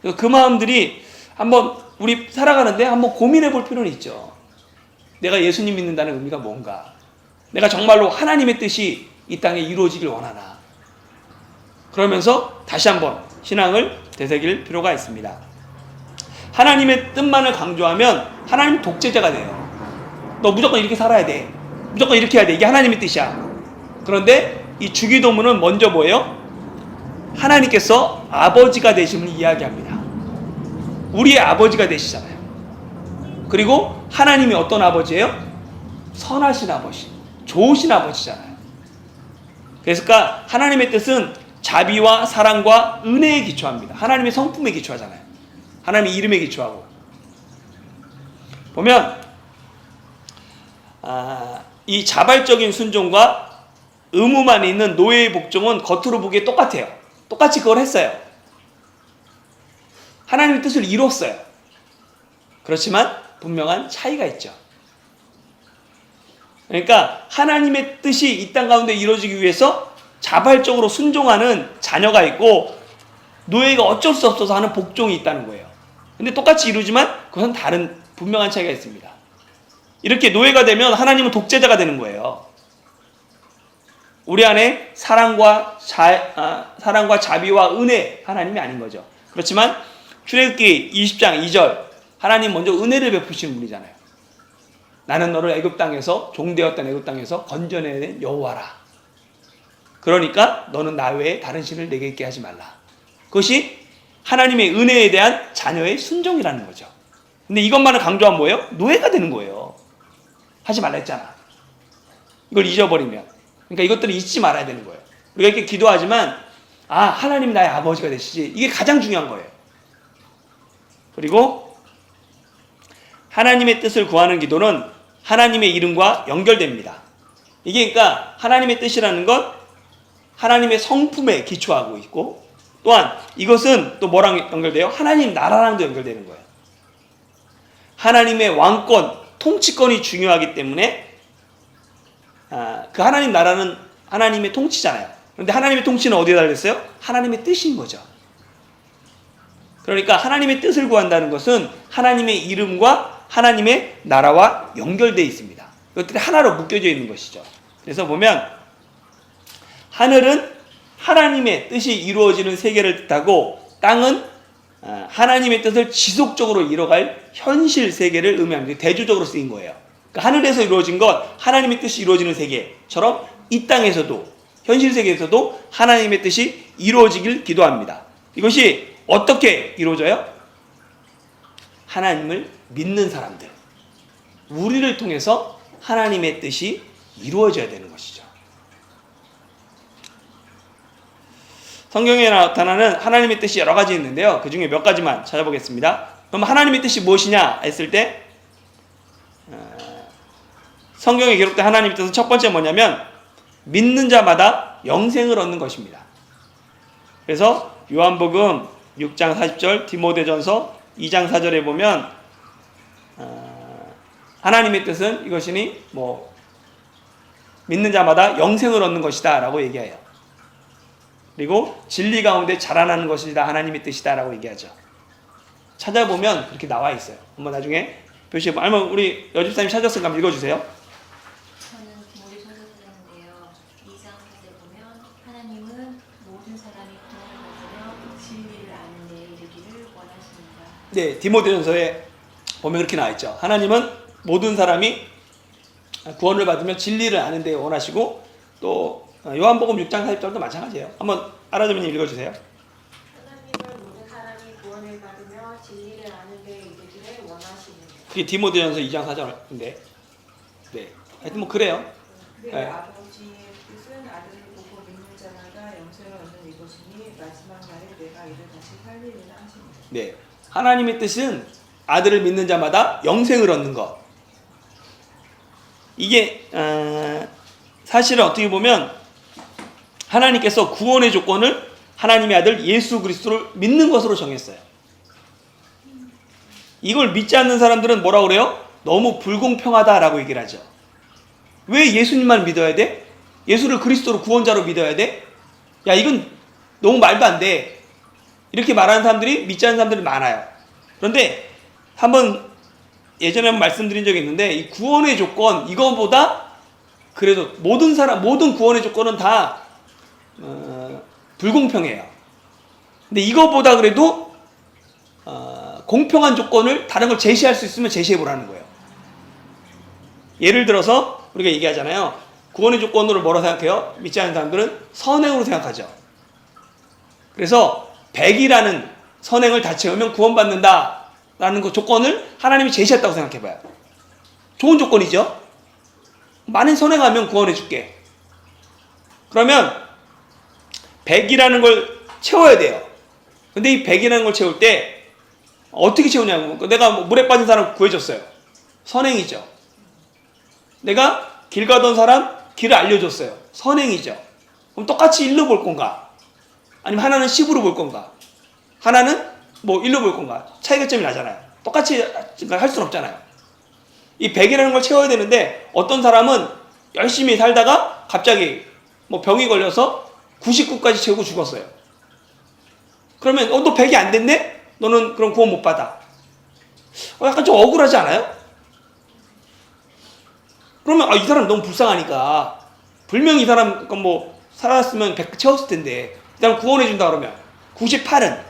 그래서 그 마음들이 한번 우리 살아가는데 한번 고민해 볼 필요는 있죠. 내가 예수님 믿는다는 의미가 뭔가? 내가 정말로 하나님의 뜻이 이 땅에 이루어지길 원하나? 그러면서 다시 한번 신앙을 되새길 필요가 있습니다. 하나님의 뜻만을 강조하면 하나님 독재자가 돼요. 너 무조건 이렇게 살아야 돼. 무조건 이렇게 해야 돼. 이게 하나님의 뜻이야. 그런데 이 주기도문은 먼저 뭐예요? 하나님께서 아버지가 되심을 이야기합니다. 우리의 아버지가 되시잖아요. 그리고 하나님이 어떤 아버지예요? 선하신 아버지, 좋으신 아버지잖아요. 그러니까 하나님의 뜻은 자비와 사랑과 은혜에 기초합니다. 하나님의 성품에 기초하잖아요. 하나님의 이름에 기초하고. 보면 이 자발적인 순종과 의무만 있는 노예의 복종은 겉으로 보기에 똑같아요. 똑같이 그걸 했어요. 하나님의 뜻을 이뤘어요. 그렇지만 분명한 차이가 있죠. 그러니까 하나님의 뜻이 이 땅 가운데 이루어지기 위해서 자발적으로 순종하는 자녀가 있고 노예가 어쩔 수 없어서 하는 복종이 있다는 거예요. 근데 똑같이 이루지만 그것은 다른 분명한 차이가 있습니다. 이렇게 노예가 되면 하나님은 독재자가 되는 거예요. 우리 안에 사랑과 자비와 은혜 하나님이 아닌 거죠. 그렇지만 출애굽기 20장 2절 하나님 먼저 은혜를 베푸시는 분이잖아요. 나는 너를 애굽 땅에서 종되었던 애굽 땅에서 건져내는 여호와라. 그러니까 너는 나 외에 다른 신을 내게 있게 하지 말라. 그것이 하나님의 은혜에 대한 자녀의 순종이라는 거죠. 근데 이것만을 강조하면 뭐예요? 노예가 되는 거예요. 하지 말라 했잖아. 이걸 잊어버리면. 그러니까 이것들을 잊지 말아야 되는 거예요. 우리가 이렇게 기도하지만 하나님 나의 아버지가 되시지. 이게 가장 중요한 거예요. 그리고 하나님의 뜻을 구하는 기도는 하나님의 이름과 연결됩니다. 이게 그러니까 하나님의 뜻이라는 것 하나님의 성품에 기초하고 있고 또한 이것은 또 뭐랑 연결돼요? 하나님 나라랑도 연결되는 거예요. 하나님의 왕권, 통치권이 중요하기 때문에 그 하나님 나라는 하나님의 통치잖아요. 그런데 하나님의 통치는 어디에 달렸어요? 하나님의 뜻인 거죠. 그러니까 하나님의 뜻을 구한다는 것은 하나님의 이름과 하나님의 나라와 연결되어 있습니다. 이것들이 하나로 묶여져 있는 것이죠. 그래서 보면 하늘은 하나님의 뜻이 이루어지는 세계를 뜻하고 땅은 하나님의 뜻을 지속적으로 이뤄갈 현실 세계를 의미합니다. 대조적으로 쓰인 거예요. 그러니까 하늘에서 이루어진 것, 하나님의 뜻이 이루어지는 세계처럼 이 땅에서도 현실 세계에서도 하나님의 뜻이 이루어지길 기도합니다. 이것이 어떻게 이루어져요? 하나님을 믿는 사람들, 우리를 통해서 하나님의 뜻이 이루어져야 되는 것이죠. 성경에 나타나는 하나님의 뜻이 여러 가지 있는데요. 그 중에 몇 가지만 찾아보겠습니다. 그럼 하나님의 뜻이 무엇이냐 했을 때 성경에 기록된 하나님의 뜻은 첫 번째 뭐냐면 믿는 자마다 영생을 얻는 것입니다. 그래서 요한복음 6장 40절, 디모데전서 2장 4절에 보면 하나님의 뜻은 이것이니 뭐 믿는 자마다 영생을 얻는 것이다 라고 얘기해요. 그리고 진리 가운데 자라나는 것이다 하나님의 뜻이다 라고 얘기하죠. 찾아보면 그렇게 나와 있어요. 한번 나중에 표시해 보면, 아니면 우리 여집사님 찾았으니까 한번 읽어주세요. 저는 디모데 전서인데요. 2장 4절 보면 하나님은 모든 사람이 구원을 받으며 진리를 아는 데 이르기를 원하십니다. 네, 디모데전서에 보면 그렇게 나와 있죠. 하나님은 모든 사람이 구원을 받으면 진리를 아는 데 원하시고, 또 요한복음 6장 40절도 마찬가지예요. 한번 알아두면 읽어주세요. 하나님은 모든 사람이 구원을 받으며 진리를 아는 데 이르기를 원하십니다. 그게 디모데전서 2장 4절인데, 네, 하여튼 뭐 그래요. 내 네. 아버지의 뜻은 아들을 보고 믿는 자마다 영생을 얻는 이것이니 마지막 날에 내가 이를 다시 살리리라 하십니다. 네, 하나님의 뜻은 아들을 믿는 자마다 영생을 얻는 것. 이게 사실은 어떻게 보면 하나님께서 구원의 조건을 하나님의 아들 예수 그리스도를 믿는 것으로 정했어요. 이걸 믿지 않는 사람들은 뭐라고 그래요? 너무 불공평하다라고 얘기를 하죠. 왜 예수님만 믿어야 돼? 예수를 그리스도로 구원자로 믿어야 돼? 야, 이건 너무 말도 안 돼. 이렇게 말하는 사람들이 믿지 않는 사람들이 많아요. 그런데 한번 예전에 한번 말씀드린 적이 있는데, 이 구원의 조건, 이거보다 그래도 모든 구원의 조건은 다 불공평해요. 근데 이거보다 그래도 공평한 조건을 다른 걸 제시할 수 있으면 제시해 보라는 거예요. 예를 들어서 우리가 얘기하잖아요. 구원의 조건으로 뭐라고 생각해요? 믿지 않는 사람들은 선행으로 생각하죠. 그래서 100이라는 선행을 다 채우면 구원받는다라는 그 조건을 하나님이 제시했다고 생각해봐요. 좋은 조건이죠. 많은 선행하면 구원해 줄게. 그러면 100이라는 걸 채워야 돼요. 근데 이 100이라는 걸 채울 때 어떻게 채우냐면, 내가 물에 빠진 사람 구해줬어요. 선행이죠. 내가 길 가던 사람 길을 알려줬어요. 선행이죠. 그럼 똑같이 1로 볼 건가? 아니면 하나는 10으로 볼 건가? 하나는 뭐 1로 볼 건가? 차이가 점이 나잖아요. 똑같이 할 수는 없잖아요. 이 100이라는 걸 채워야 되는데, 어떤 사람은 열심히 살다가 갑자기 뭐 병이 걸려서 99까지 채우고 죽었어요. 그러면 너 100이 안 됐네? 너는 그럼 구원 못 받아. 약간 좀 억울하지 않아요? 그러면 이 사람 너무 불쌍하니까, 분명히 이 사람 뭐 살았으면 100 채웠을 텐데 이 사람 구원해 준다 그러면 98은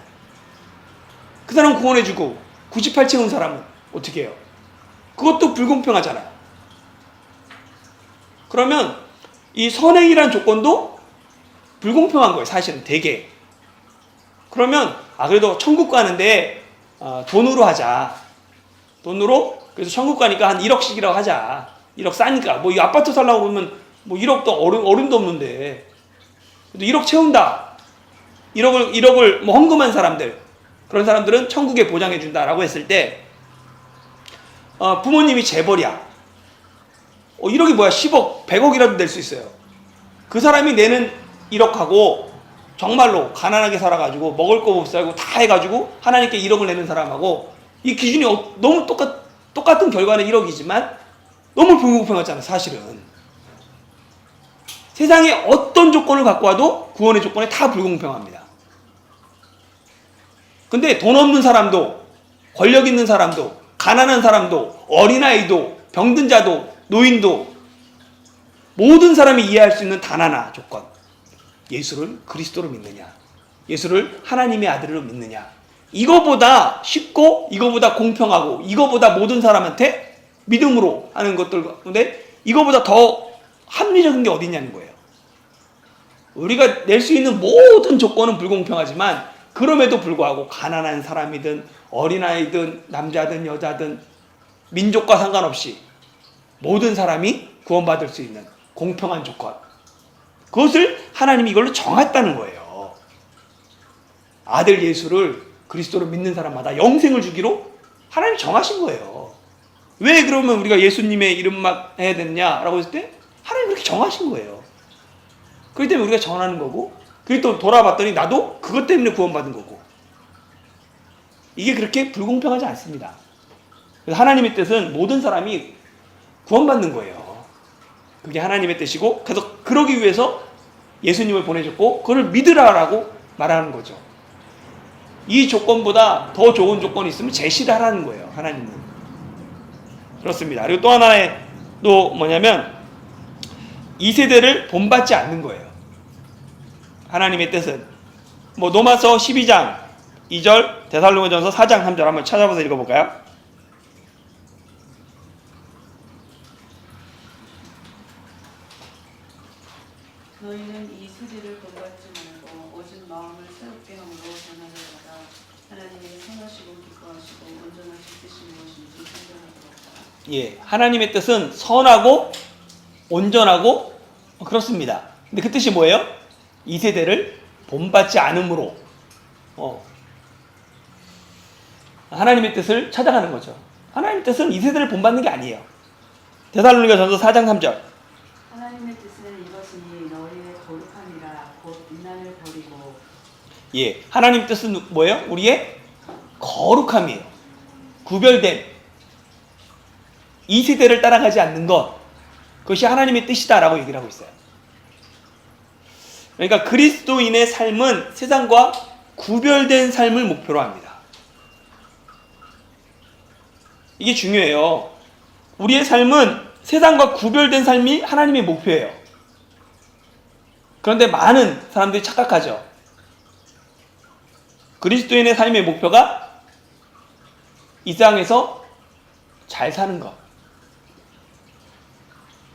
그 사람 구원해 주고 98 채운 사람은 어떻게 해요? 그것도 불공평하잖아요. 그러면 이 선행이라는 조건도 불공평한 거예요. 사실은 되게. 그러면 그래도 천국 가는데 돈으로 하자. 돈으로, 그래서 천국 가니까 한 1억씩이라고 하자. 1억 싸니까. 뭐 이 아파트 살라고 그러면 뭐 1억도 어른도 없는데, 그래도 1억 채운다. 1억을 뭐 헌금한 사람들, 그런 사람들은 천국에 보장해 준다라고 했을 때, 부모님이 재벌이야. 1억이 뭐야? 10억, 100억이라도 낼 수 있어요. 그 사람이 내는 1억하고 정말로 가난하게 살아가지고 먹을 거 못 살고 다 해가지고 하나님께 1억을 내는 사람하고, 이 기준이 너무 똑같은 결과는 1억이지만 너무 불공평하잖아. 사실은 세상에 어떤 조건을 갖고 와도 구원의 조건이 다 불공평합니다. 근데 돈 없는 사람도, 권력 있는 사람도, 가난한 사람도, 어린아이도, 병든 자도, 노인도, 모든 사람이 이해할 수 있는 단 하나 조건, 예수를 그리스도로 믿느냐, 예수를 하나님의 아들로 믿느냐. 이거보다 쉽고, 이거보다 공평하고, 이거보다 모든 사람한테 믿음으로 하는 것들 가운데 이거보다 더 합리적인 게 어디 있냐는 거예요. 우리가 낼 수 있는 모든 조건은 불공평하지만, 그럼에도 불구하고 가난한 사람이든 어린아이든 남자든 여자든 민족과 상관없이 모든 사람이 구원받을 수 있는 공평한 조건, 그것을 하나님이 이걸로 정했다는 거예요. 아들 예수를 그리스도로 믿는 사람마다 영생을 주기로 하나님이 정하신 거예요. 왜 그러면 우리가 예수님의 이름만 해야 되느냐라고 했을 때 하나님이 그렇게 정하신 거예요. 그렇기 때문에 우리가 전하는 거고, 그리고 또 돌아봤더니 나도 그것 때문에 구원받은 거고. 이게 그렇게 불공평하지 않습니다. 그래서 하나님의 뜻은 모든 사람이 구원받는 거예요. 그게 하나님의 뜻이고, 그래서 그러기 위해서 예수님을 보내줬고 그걸 믿으라라고 말하는 거죠. 이 조건보다 더 좋은 조건이 있으면 제시를 하라는 거예요. 하나님은. 그렇습니다. 그리고 또 하나의 또 뭐냐면 이 세대를 본받지 않는 거예요. 하나님의 뜻은 뭐 로마서 12장 2절, 데살로니가전서 4장 3절 한번 찾아봐서 읽어볼까요? 너희는 이 세대를 본받지 말고 오직 마음을 새롭게 함으로 변화를 받아 하나님의 선하시고 기뻐하시고 온전하신 뜻이 무엇인지 판단하도록 하라. 예, 하나님의 뜻은 선하고 온전하고 그렇습니다. 근데 그 뜻이 뭐예요? 이 세대를 본받지 않음으로 하나님의 뜻을 찾아가는 거죠. 하나님의 뜻은 이 세대를 본받는 게 아니에요. 데살로니가전서 4장 3절. 하나님의 뜻은 이것이니 너희의 거룩함이라 곧 인난을 버리고. 예, 하나님의 뜻은 뭐예요? 우리의 거룩함이에요. 구별됨. 이 세대를 따라가지 않는 것, 그것이 하나님의 뜻이다라고 얘기를 하고 있어요. 그러니까 그리스도인의 삶은 세상과 구별된 삶을 목표로 합니다. 이게 중요해요. 우리의 삶은 세상과 구별된 삶이 하나님의 목표예요. 그런데 많은 사람들이 착각하죠. 그리스도인의 삶의 목표가 이 땅에서 잘 사는 것,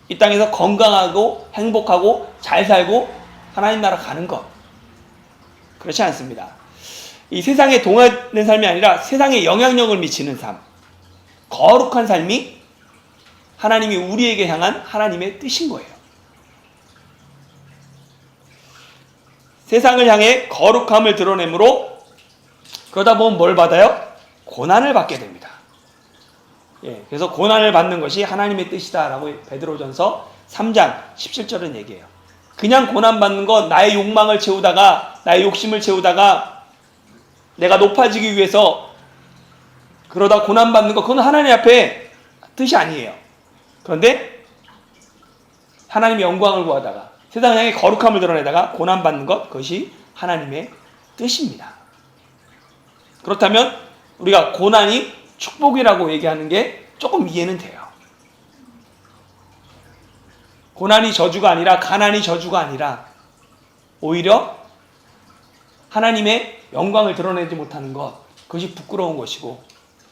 이 땅에서 건강하고 행복하고 잘 살고 하나님 나라 가는 것. 그렇지 않습니다. 이 세상에 동화된 삶이 아니라 세상에 영향력을 미치는 삶, 거룩한 삶이 하나님이 우리에게 향한 하나님의 뜻인 거예요. 세상을 향해 거룩함을 드러내므로 그러다 보면 뭘 받아요? 고난을 받게 됩니다. 예, 그래서 고난을 받는 것이 하나님의 뜻이다라고 베드로전서 3장 17절은 얘기해요. 그냥 고난받는 건 나의 욕망을 채우다가, 나의 욕심을 채우다가 내가 높아지기 위해서 그러다 고난받는 것, 그건 하나님 앞에 뜻이 아니에요. 그런데 하나님의 영광을 구하다가 세상을 향해 거룩함을 드러내다가 고난받는 것, 그것이 하나님의 뜻입니다. 그렇다면 우리가 고난이 축복이라고 얘기하는 게 조금 이해는 돼요. 고난이 저주가 아니라, 가난이 저주가 아니라 오히려 하나님의 영광을 드러내지 못하는 것, 그것이 부끄러운 것이고,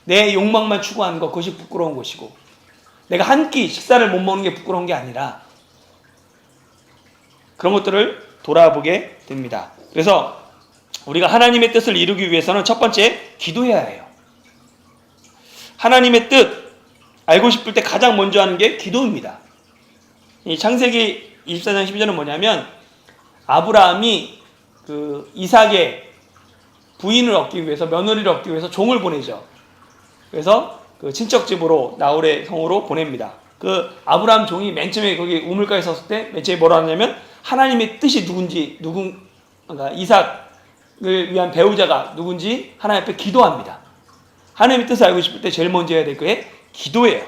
내 욕망만 추구하는 것, 그것이 부끄러운 것이고, 내가 한 끼 식사를 못 먹는 게 부끄러운 게 아니라 그런 것들을 돌아보게 됩니다. 그래서 우리가 하나님의 뜻을 이루기 위해서는 첫 번째 기도해야 해요. 하나님의 뜻 알고 싶을 때 가장 먼저 하는 게 기도입니다. 이 창세기 24장 12절은 뭐냐면 아브라함이 그 이삭의 부인을 얻기 위해서, 며느리를 얻기 위해서 종을 보내죠. 그래서 그 친척집으로 나홀의 성으로 보냅니다. 그 아브라함 종이 맨 처음에 거기 우물가에 섰을 때 맨 처음에 뭐라 하냐면 하나님의 뜻이 누군지, 그러니까 이삭을 위한 배우자가 누군지 하나님 앞에 기도합니다. 하나님의 뜻을 알고 싶을 때 제일 먼저 해야 될 게 기도예요.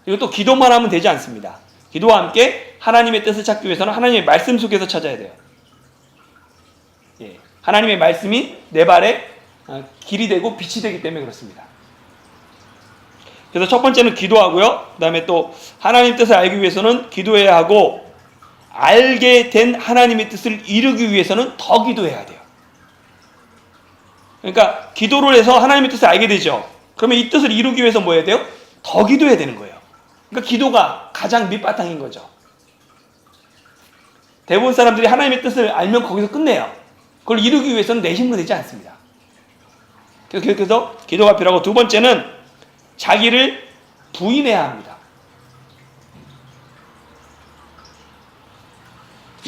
그리고 또 기도만 하면 되지 않습니다. 기도와 함께 하나님의 뜻을 찾기 위해서는 하나님의 말씀 속에서 찾아야 돼요. 예, 하나님의 말씀이 내 발에 길이 되고 빛이 되기 때문에 그렇습니다. 그래서 첫 번째는 기도하고요. 그 다음에 또 하나님 뜻을 알기 위해서는 기도해야 하고, 알게 된 하나님의 뜻을 이루기 위해서는 더 기도해야 돼요. 그러니까 기도를 해서 하나님의 뜻을 알게 되죠. 그러면 이 뜻을 이루기 위해서 뭐 해야 돼요? 더 기도해야 되는 거예요. 그러니까 기도가 가장 밑바탕인 거죠. 대부분 사람들이 하나님의 뜻을 알면 거기서 끝내요. 그걸 이루기 위해서는 내 힘으로 되지 않습니다. 그래서 기도가 필요하고, 두 번째는 자기를 부인해야 합니다.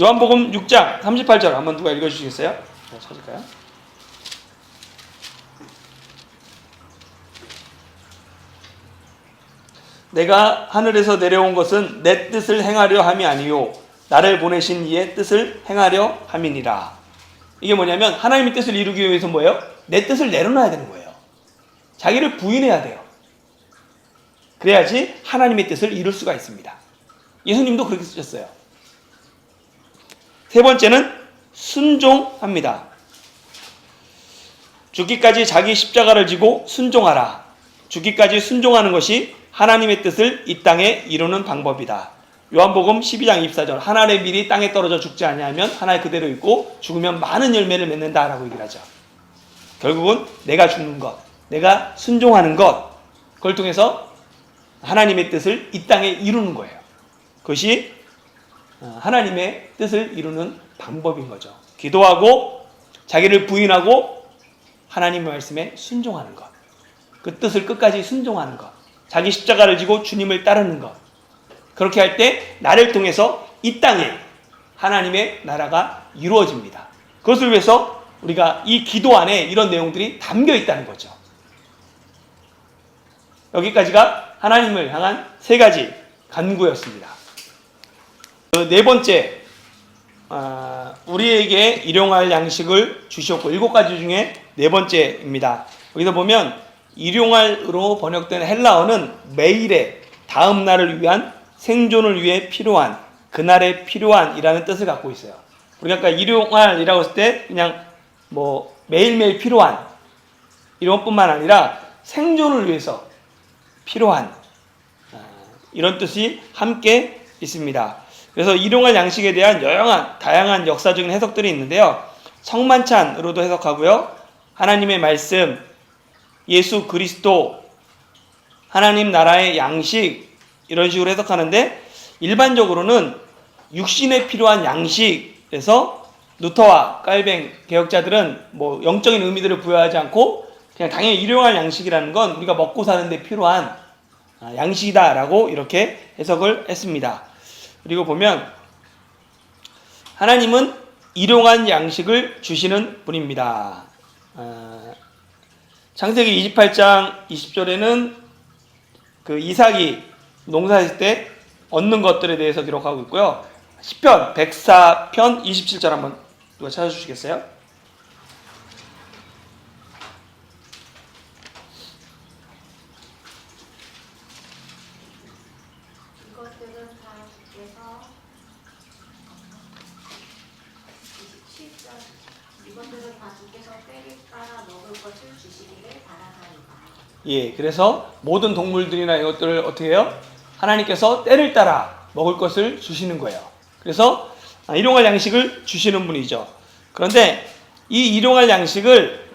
요한복음 6장 38절 한번 누가 읽어주시겠어요? 찾을까요? 내가 하늘에서 내려온 것은 내 뜻을 행하려 함이 아니요 나를 보내신 이의 뜻을 행하려 함이니라. 이게 뭐냐면 하나님의 뜻을 이루기 위해서 뭐예요? 내 뜻을 내려놔야 되는 거예요. 자기를 부인해야 돼요. 그래야지 하나님의 뜻을 이룰 수가 있습니다. 예수님도 그렇게 쓰셨어요. 세 번째는 순종합니다. 죽기까지 자기 십자가를 지고 순종하라. 죽기까지 순종하는 것이 하나님의 뜻을 이 땅에 이루는 방법이다. 요한복음 12장 24절 한 알의 밀이 땅에 떨어져 죽지 아니하면 한 알 그대로 있고 죽으면 많은 열매를 맺는다라고 얘기를 하죠. 결국은 내가 죽는 것, 내가 순종하는 것, 그걸 통해서 하나님의 뜻을 이 땅에 이루는 거예요. 그것이 하나님의 뜻을 이루는 방법인 거죠. 기도하고 자기를 부인하고 하나님의 말씀에 순종하는 것, 그 뜻을 끝까지 순종하는 것, 자기 십자가를 지고 주님을 따르는 것. 그렇게 할 때 나를 통해서 이 땅에 하나님의 나라가 이루어집니다. 그것을 위해서 우리가 이 기도 안에 이런 내용들이 담겨 있다는 거죠. 여기까지가 하나님을 향한 세 가지 간구였습니다. 네 번째, 우리에게 일용할 양식을 주셨고, 7가지 중에 네 번째입니다. 여기서 보면 일용할으로 번역된 헬라어는 매일의, 다음 날을 위한, 생존을 위해 필요한, 그날에 필요한 이라는 뜻을 갖고 있어요. 우리가 아까 일용할이라고 했을 때 그냥 뭐 매일매일 필요한 이런 뿐만 아니라 생존을 위해서 필요한 이런 뜻이 함께 있습니다. 그래서 일용할 양식에 대한 다양한 역사적인 해석들이 있는데요. 성만찬으로도 해석하고요. 하나님의 말씀, 예수 그리스도, 하나님 나라의 양식 이런 식으로 해석하는데 일반적으로는 육신에 필요한 양식에서 루터와 깔뱅 개혁자들은 뭐 영적인 의미들을 부여하지 않고 그냥 당연히 일용할 양식이라는 건 우리가 먹고 사는데 필요한 양식이다라고 이렇게 해석을 했습니다. 그리고 보면 하나님은 일용한 양식을 주시는 분입니다. 창세기 28장 20절에는 그 이삭이 농사했을 때 얻는 것들에 대해서 기록하고 있고요. 시편 104편 27절 한번 누가 찾아주시겠어요? 이것들은 다 주께서 27절 이것들은 다 주께서 때를 따라 먹을 것을 주시기를 바라나이다. 예, 그래서 모든 동물들이나 이것들을 어떻게 해요? 하나님께서 때를 따라 먹을 것을 주시는 거예요. 그래서 일용할 양식을 주시는 분이죠. 그런데 이 일용할 양식을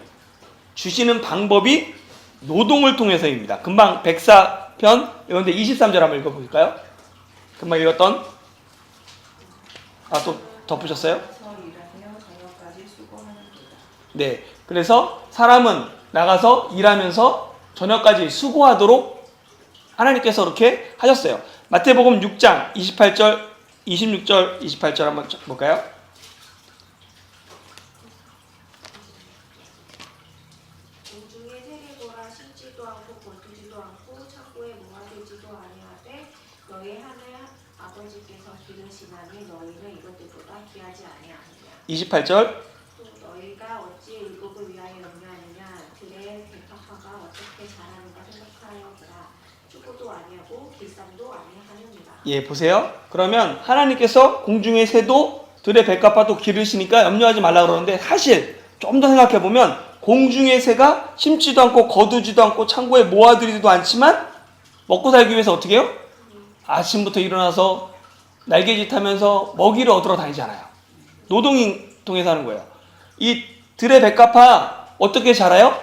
주시는 방법이 노동을 통해서입니다. 금방 104편 이런데 23절 한번 읽어볼까요? 금방 읽었던 또 덧붙였어요? 일하며 저녁까지 수고하는도다. 네, 그래서 사람은 나가서 일하면서 저녁까지 수고하도록 하나님께서 그렇게 하셨어요. 마태복음 6장 26절 28절 한번 볼까요? 공중에 새를 보라 심지도 않고 거두지도 않고 창고에 모아두지도 아니하되 너희 하늘 아버지께서 기르시나니 너희는 이것들보다 귀하지 아니하느냐. 28절 또 너희가 어찌 의복을 위하여 염려하느냐. 들의 백합화가 어떻게 자라는가 생각하여 보라. 추구도 아니하고 길쌈도 아니하느니라. 예, 보세요. 그러면 하나님께서 공중의 새도 들의 백합화도 기르시니까 염려하지 말라 그러는데 사실 좀 더 생각해 보면 공중의 새가 심지도 않고 거두지도 않고 창고에 모아두지도 않지만 먹고 살기 위해서 어떻게 해요? 아침부터 일어나서 날개짓 하면서 먹이를 얻으러 다니잖아요. 노동을 통해서 하는 거예요. 이 들의 백합화 어떻게 자라요?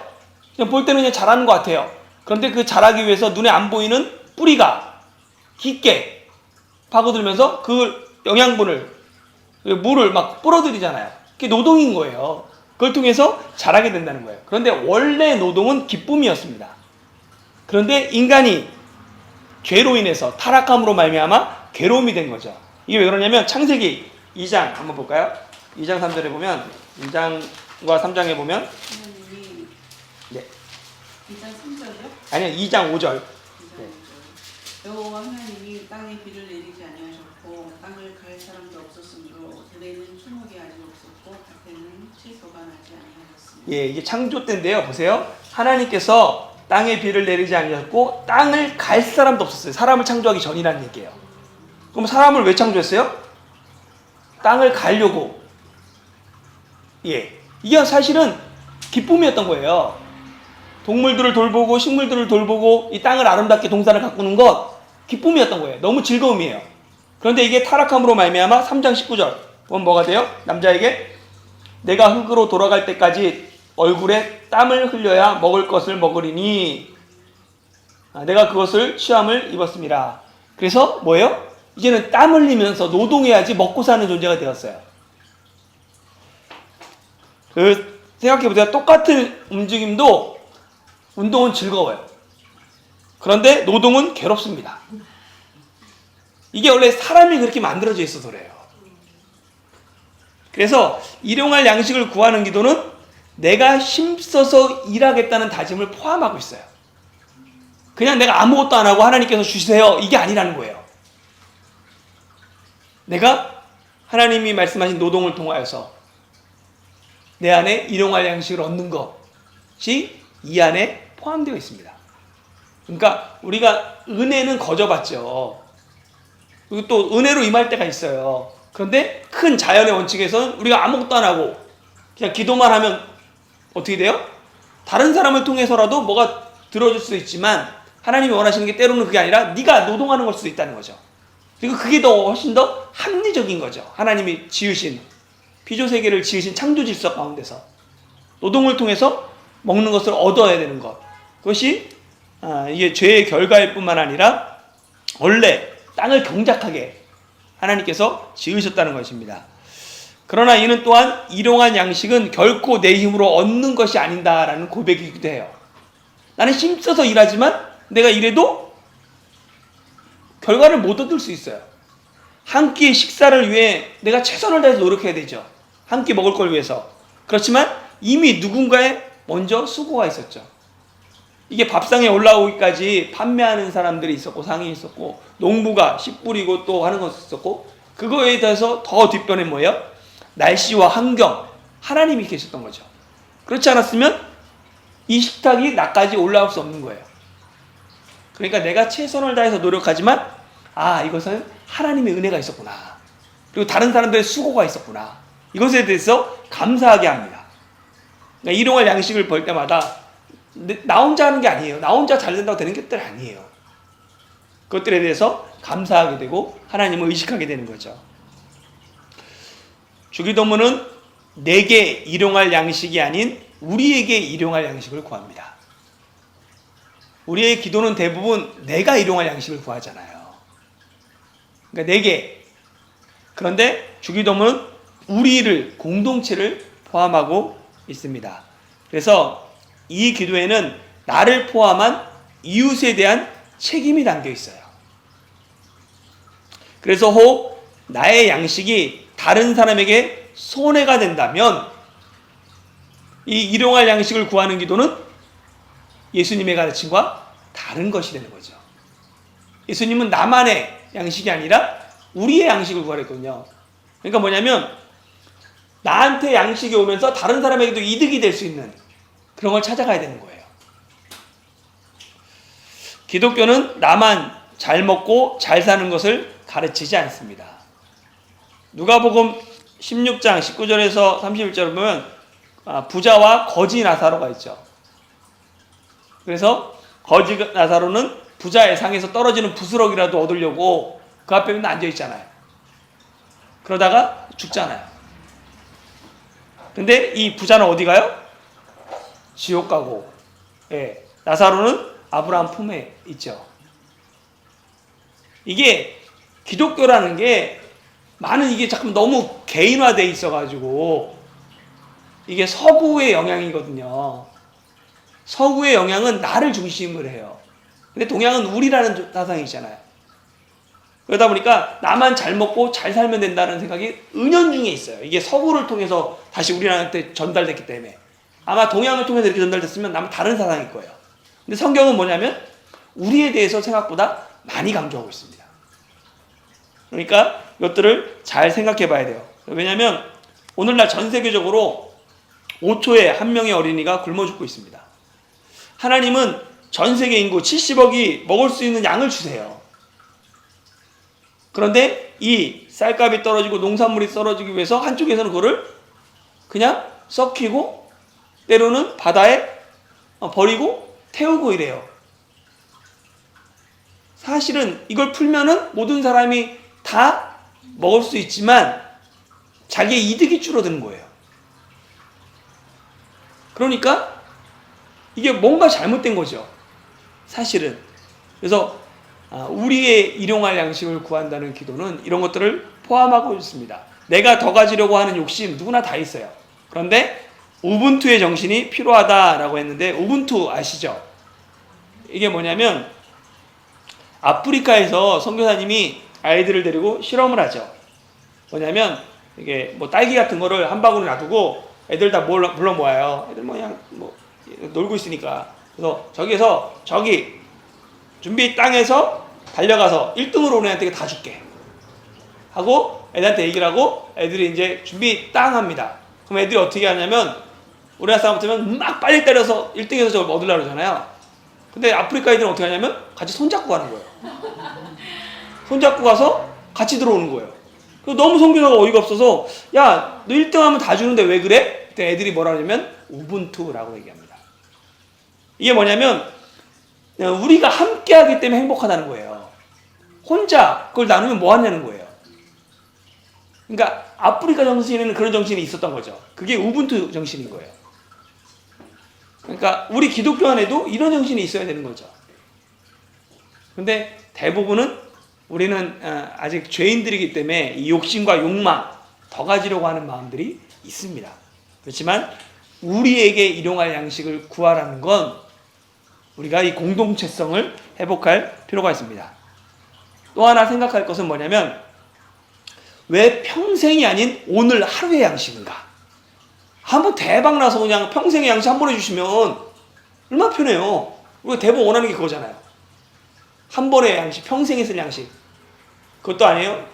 그냥 볼 때는 그냥 자라는 것 같아요. 그런데 그 자라기 위해서 눈에 안 보이는 뿌리가 깊게 파고들면서 그 영양분을, 물을 막 뿌려들이잖아요. 그게 노동인 거예요. 그걸 통해서 자라게 된다는 거예요. 그런데 원래 노동은 기쁨이었습니다. 그런데 인간이 죄로 인해서 타락함으로 말미암아 괴로움이 된 거죠. 이게 왜 그러냐면 창세기 2장 한번 볼까요? 2장 3절에 보면 2장과 3장에 보면 하나님이 네. 2장 3절이요? 아니요 2장 5절 여호와 하나님이 땅에 비를 내리지 아니하셨고 땅을 갈 사람도 없었으므로 들에는 추목이 아직 없었고 밭에는 채소가 나지 아니하였습니다. 예, 이게 창조 때인데요. 보세요. 하나님께서 땅에 비를 내리지 아니하셨고 땅을 갈 사람도 없었어요. 사람을 창조하기 전이라는 얘기예요. 그럼 사람을 왜 창조했어요? 땅을 가려고. 예, 이게 사실은 기쁨이었던 거예요. 동물들을 돌보고 식물들을 돌보고 이 땅을 아름답게 동산을 가꾸는 것 기쁨이었던 거예요. 너무 즐거움이에요. 그런데 이게 타락함으로 말미암아 3장 19절 그건 뭐가 돼요? 남자에게 내가 흙으로 돌아갈 때까지 얼굴에 땀을 흘려야 먹을 것을 먹으리니 내가 그것을 취함을 입었습니다. 그래서 뭐예요? 이제는 땀 흘리면서 노동해야지 먹고 사는 존재가 되었어요. 생각해보세요. 똑같은 움직임도 운동은 즐거워요. 그런데 노동은 괴롭습니다. 이게 원래 사람이 그렇게 만들어져 있어서 그래요. 그래서 일용할 양식을 구하는 기도는 내가 힘써서 일하겠다는 다짐을 포함하고 있어요. 그냥 내가 아무것도 안 하고 하나님께서 주세요 이게 아니라는 거예요. 내가 하나님이 말씀하신 노동을 통하여서 내 안에 일용할 양식을 얻는 것이 이 안에 포함되어 있습니다. 그러니까 우리가 은혜는 거저받죠. 그리고 또 은혜로 임할 때가 있어요. 그런데 큰 자연의 원칙에서는 우리가 아무것도 안 하고 그냥 기도만 하면 어떻게 돼요? 다른 사람을 통해서라도 뭐가 들어줄 수 있지만 하나님이 원하시는 게 때로는 그게 아니라 네가 노동하는 걸 수도 있다는 거죠. 그리고 그게 훨씬 더 합리적인 거죠. 하나님이 지으신 피조세계를 지으신 창조 질서 가운데서 노동을 통해서 먹는 것을 얻어야 되는 것, 그것이 이게 죄의 결과일 뿐만 아니라 원래 땅을 경작하게 하나님께서 지으셨다는 것입니다. 그러나 이는 또한 일용할 양식은 결코 내 힘으로 얻는 것이 아닌다라는 고백이기도 해요. 나는 힘써서 일하지만 내가 이래도 결과를 못 얻을 수 있어요. 한 끼의 식사를 위해 내가 최선을 다해서 노력해야 되죠. 한 끼 먹을 걸 위해서. 그렇지만 이미 누군가의 먼저 수고가 있었죠. 이게 밥상에 올라오기까지 판매하는 사람들이 있었고 상인이 있었고 농부가 씨 뿌리고 또 하는 것이 있었고 그거에 대해서 더 뒷변에 뭐예요? 날씨와 환경, 하나님이 계셨던 거죠. 그렇지 않았으면 이 식탁이 나까지 올라올 수 없는 거예요. 그러니까 내가 최선을 다해서 노력하지만 이것은 하나님의 은혜가 있었구나. 그리고 다른 사람들의 수고가 있었구나. 이것에 대해서 감사하게 합니다. 그러니까 일용할 양식을 벌 때마다 나 혼자 하는 게 아니에요. 나 혼자 잘 된다고 되는 것들 아니에요. 그것들에 대해서 감사하게 되고 하나님을 의식하게 되는 거죠. 주기도문은 내게 일용할 양식이 아닌 우리에게 일용할 양식을 구합니다. 우리의 기도는 대부분 내가 일용할 양식을 구하잖아요. 그러니까 내게. 그런데 주기도문은 우리를, 공동체를 포함하고 있습니다. 그래서 이 기도에는 나를 포함한 이웃에 대한 책임이 담겨 있어요. 그래서 혹 나의 양식이 다른 사람에게 손해가 된다면 이 일용할 양식을 구하는 기도는 예수님의 가르침과 다른 것이 되는 거죠. 예수님은 나만의 양식이 아니라 우리의 양식을 구하랬거든요. 그러니까 뭐냐면 나한테 양식이 오면서 다른 사람에게도 이득이 될 수 있는 그런 걸 찾아가야 되는 거예요. 기독교는 나만 잘 먹고 잘 사는 것을 가르치지 않습니다. 누가복음 16장 19절에서 31절을 보면 부자와 거지 나사로가 있죠. 그래서 거지 나사로는 부자의 상에서 떨어지는 부스러기라도 얻으려고 그 앞에 맨날 앉아있잖아요. 그러다가 죽잖아요. 근데 이 부자는 어디 가요? 지옥 가고, 예, 나사로는 아브라함 품에 있죠. 이게 기독교라는 게 이게 자꾸 너무 개인화되어 있어가지고 이게 서구의 영향이거든요. 서구의 영향은 나를 중심으로 해요. 근데 동양은 우리라는 사상이잖아요. 그러다 보니까 나만 잘 먹고 잘 살면 된다는 생각이 은연중에 있어요. 이게 서구를 통해서 다시 우리한테 전달됐기 때문에. 아마 동양을 통해서 이렇게 전달됐으면 아마 다른 사상일 거예요. 근데 성경은 뭐냐면 우리에 대해서 생각보다 많이 강조하고 있습니다. 그러니까 이것들을 잘 생각해 봐야 돼요. 왜냐하면 오늘날 전 세계적으로 5초에 한 명의 어린이가 굶어 죽고 있습니다. 하나님은 전 세계 인구 70억이 먹을 수 있는 양을 주세요. 그런데 이 쌀값이 떨어지고 농산물이 떨어지기 위해서 한쪽에서는 그거를 그냥 썩히고 때로는 바다에 버리고 태우고 이래요. 사실은 이걸 풀면은 모든 사람이 다 먹을 수 있지만 자기의 이득이 줄어드는 거예요. 그러니까 이게 뭔가 잘못된 거죠. 사실은. 그래서 우리의 일용할 양식을 구한다는 기도는 이런 것들을 포함하고 있습니다. 내가 더 가지려고 하는 욕심 누구나 다 있어요. 그런데 우분투의 정신이 필요하다라고 했는데, 우분투 아시죠? 이게 뭐냐면 아프리카에서 선교사님이 아이들을 데리고 실험을 하죠. 뭐냐면 이게 뭐 딸기 같은 거를 한 바구니 놔두고 애들 다 불러 모아요. 애들 그냥 놀고 있으니까. 그래서 저기 준비 땅에서 달려가서 1등으로 오는 애한테 다 줄게 하고 애들한테 얘기를 하고 애들이 이제 준비 땅 합니다. 그럼 애들이 어떻게 하냐면 우리나라 사람 같으면 막 빨리 때려서 1등에서 저걸 얻으려고 그러잖아요. 근데 아프리카 애들은 어떻게 하냐면 같이 손잡고 가는 거예요. 손잡고 가서 같이 들어오는 거예요. 너무 선교사가 어이가 없어서 야, 너 1등 하면 다 주는데 왜 그래? 그때 애들이 뭐라 하냐면 우분투라고 얘기합니다. 이게 뭐냐면 우리가 함께 하기 때문에 행복하다는 거예요. 혼자 그걸 나누면 뭐 하냐는 거예요. 그러니까 아프리카 정신에는 그런 정신이 있었던 거죠. 그게 우분투 정신인 거예요. 그러니까 우리 기독교 안에도 이런 정신이 있어야 되는 거죠. 근데 대부분은 우리는 아직 죄인들이기 때문에 이 욕심과 욕망, 더 가지려고 하는 마음들이 있습니다. 그렇지만 우리에게 일용할 양식을 구하라는 건 우리가 이 공동체성을 회복할 필요가 있습니다. 또 하나 생각할 것은 뭐냐면 왜 평생이 아닌 오늘 하루의 양식인가? 한번 대박 나서 그냥 평생의 양식 한 번 해주시면 얼마나 편해요. 우리가 대부분 원하는 게 그거잖아요. 한 번의 양식, 평생에 쓸 양식. 그것도 아니에요.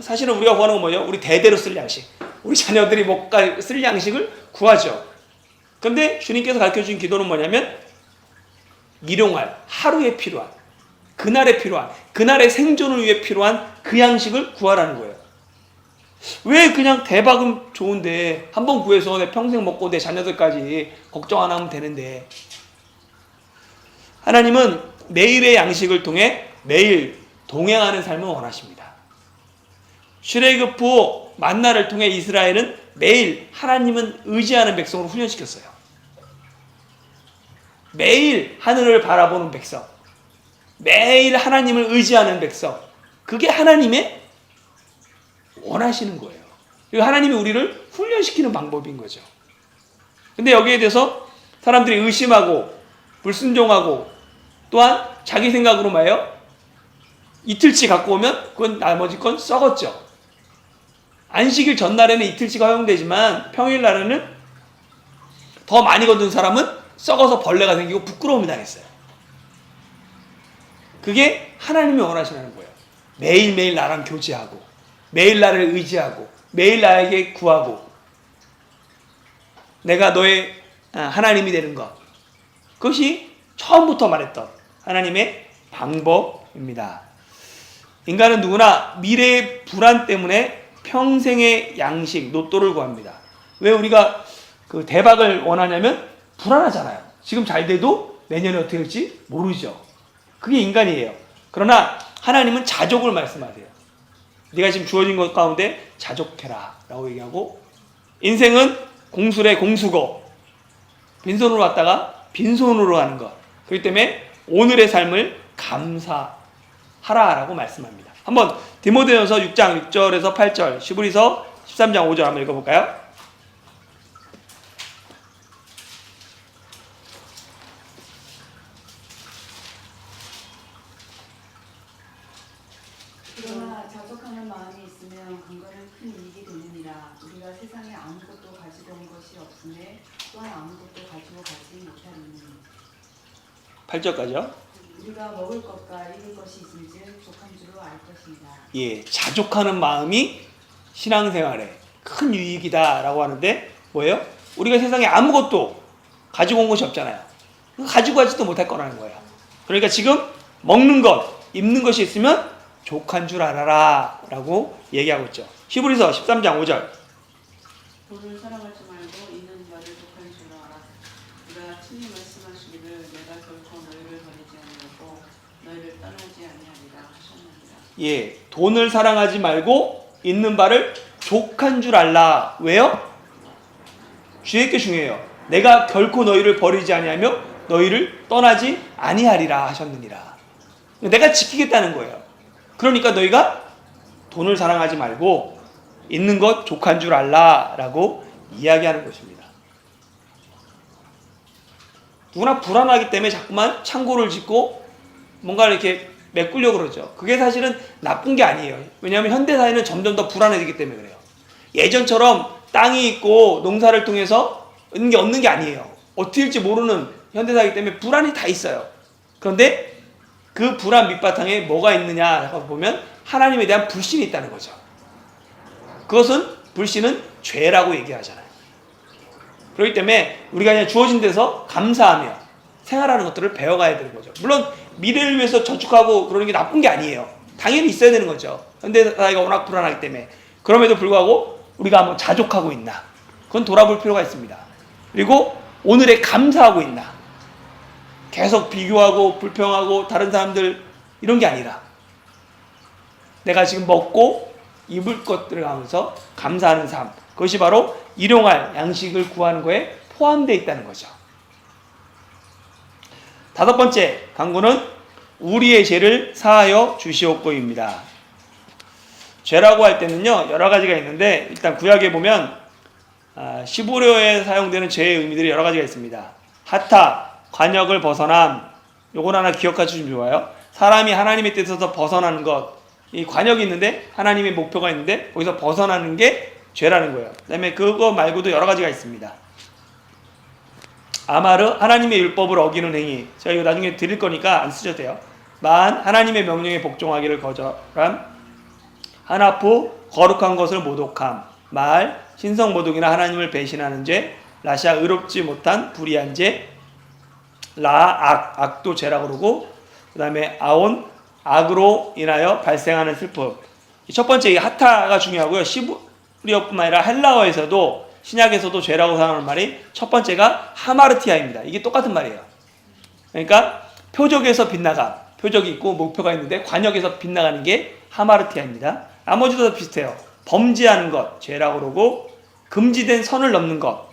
사실은 우리가 구하는 건 뭐예요? 우리 대대로 쓸 양식. 우리 자녀들이 쓸 양식을 구하죠. 그런데 주님께서 가르쳐준 기도는 뭐냐면 일용할, 하루에 필요한, 그날에 필요한, 그날의 생존을 위해 필요한 그 양식을 구하라는 거예요. 왜 그냥 대박은 좋은데 한 번 구해서 내 평생 먹고 내 자녀들까지 걱정 안 하면 되는데. 하나님은 매일의 양식을 통해 매일 동행하는 삶을 원하십니다. 출애굽 만나를 통해 이스라엘은 매일 하나님은 의지하는 백성으로 훈련시켰어요. 매일 하늘을 바라보는 백성, 매일 하나님을 의지하는 백성, 그게 하나님의 원하시는 거예요. 그리고 하나님이 우리를 훈련시키는 방법인 거죠. 근데 여기에 대해서 사람들이 의심하고 불순종하고 또한 자기 생각으로 뭐예요? 이틀치 갖고 오면 그건 나머지 건 썩었죠. 안식일 전날에는 이틀치가 허용되지만 평일날에는 더 많이 거둔 사람은 썩어서 벌레가 생기고 부끄러움이 당했어요. 그게 하나님이 원하시는 거예요. 매일매일 나랑 교제하고 매일 나를 의지하고 매일 나에게 구하고 내가 너의 하나님이 되는 것, 그것이 처음부터 말했던 하나님의 방법입니다. 인간은 누구나 미래의 불안 때문에 평생의 양식, 로또를 구합니다. 왜 우리가 그 대박을 원하냐면 불안하잖아요. 지금 잘 돼도 내년에 어떻게 될지 모르죠. 그게 인간이에요. 그러나 하나님은 자족을 말씀하세요. 네가 지금 주어진 것 가운데 자족해라 라고 얘기하고, 인생은 공수래 공수고 빈손으로 왔다가 빈손으로 가는 것, 그렇기 때문에 오늘의 삶을 감사하라라고 말씀합니다. 한번 디모데전서 6장 6절에서 8절, 시브리서 13장 5절 한번 읽어볼까요? 그러나 자족하는 마음이 있으면 근거는 큰 이익이 되느니라. 우리가 세상에 아무것도 가지고 온 것이 없으며 또한 아무것도 가지고 가지 못하느니. 8절까지요. 우리가 먹을 것과 입을 것이 있을즉 족한 줄로 알 것입니다. 예, 자족하는 마음이 신앙생활에 큰 유익이다라고 하는데 뭐예요? 우리가 세상에 아무것도 가지고 온 것이 없잖아요. 가지고 가지도 못할 거라는 거예요. 그러니까 지금 먹는 것, 입는 것이 있으면 족한 줄 알아라 라고 얘기하고 있죠. 히브리서 13장 5절. 돈을 사랑하지 말고 있는 바를 족한 줄 알아. 우리가 친히 말씀하시기를 내가 결코 너희를 버리지 아니하고 너희를 떠나지 아니하리라 하셨느니라. 예, 돈을 사랑하지 말고 있는 바를 족한 줄 알라. 왜요? 주의깊게 중요해요. 내가 결코 너희를 버리지 아니하며 너희를 떠나지 아니하리라 하셨느니라. 내가 지키겠다는 거예요. 그러니까 너희가 돈을 사랑하지 말고 있는 것 족한 줄 알라 라고 이야기하는 것입니다. 누구나 불안하기 때문에 자꾸만 창고를 짓고 뭔가 이렇게 메꾸려고 그러죠. 그게 사실은 나쁜 게 아니에요. 왜냐하면 현대사회는 점점 더 불안해지기 때문에 그래요. 예전처럼 땅이 있고 농사를 통해서 얻는 게 아니에요. 어떻게 될지 모르는 현대사회이기 때문에 불안이 다 있어요. 그런데 그 불안 밑바탕에 뭐가 있느냐 보면 하나님에 대한 불신이 있다는 거죠. 그것은 불신은 죄라고 얘기하잖아요. 그렇기 때문에 우리가 그냥 주어진 데서 감사하며 생활하는 것들을 배워가야 되는 거죠. 물론 미래를 위해서 저축하고 그러는 게 나쁜 게 아니에요. 당연히 있어야 되는 거죠. 현대사회가 워낙 불안하기 때문에. 그럼에도 불구하고 우리가 한번 자족하고 있나, 그건 돌아볼 필요가 있습니다. 그리고 오늘에 감사하고 있나, 계속 비교하고 불평하고 다른 사람들 이런 게 아니라 내가 지금 먹고 입을 것들을 하면서 감사하는 삶, 그것이 바로 일용할 양식을 구하는 거에 포함되어 있다는 거죠. 다섯 번째 강구는 우리의 죄를 사하여 주시옵고입니다. 죄라고 할 때는요 여러 가지가 있는데, 일단 구약에 보면 시브리어에 사용되는 죄의 의미들이 여러 가지가 있습니다. 하타, 관역을 벗어남, 요건 하나 기억하시면 좋아요. 사람이 하나님의 뜻에서 벗어나는 것, 이 관역이 있는데 하나님의 목표가 있는데 거기서 벗어나는 게 죄라는 거예요. 그 다음에 그거 말고도 여러 가지가 있습니다. 아마르, 하나님의 율법을 어기는 행위. 제가 이거 나중에 드릴 거니까 안 쓰셔도 돼요. 만, 하나님의 명령에 복종하기를 거절함. 하나푸, 거룩한 것을 모독함. 말, 신성 모독이나 하나님을 배신하는 죄. 라샤, 의롭지 못한 불의한 죄. 라, 악도 죄라고 그러고, 그 다음에 아온, 악으로 인하여 발생하는 슬픔. 첫 번째 이 하타가 중요하고요. 시브리어뿐만 아니라 헬라어에서도 신약에서도 죄라고 사용하는 말이 첫 번째가 하마르티아입니다. 이게 똑같은 말이에요. 그러니까 표적에서 빗나감, 표적이 있고 목표가 있는데 관역에서 빗나가는 게 하마르티아입니다. 나머지도 비슷해요. 범죄하는 것, 죄라고 그러고, 금지된 선을 넘는 것,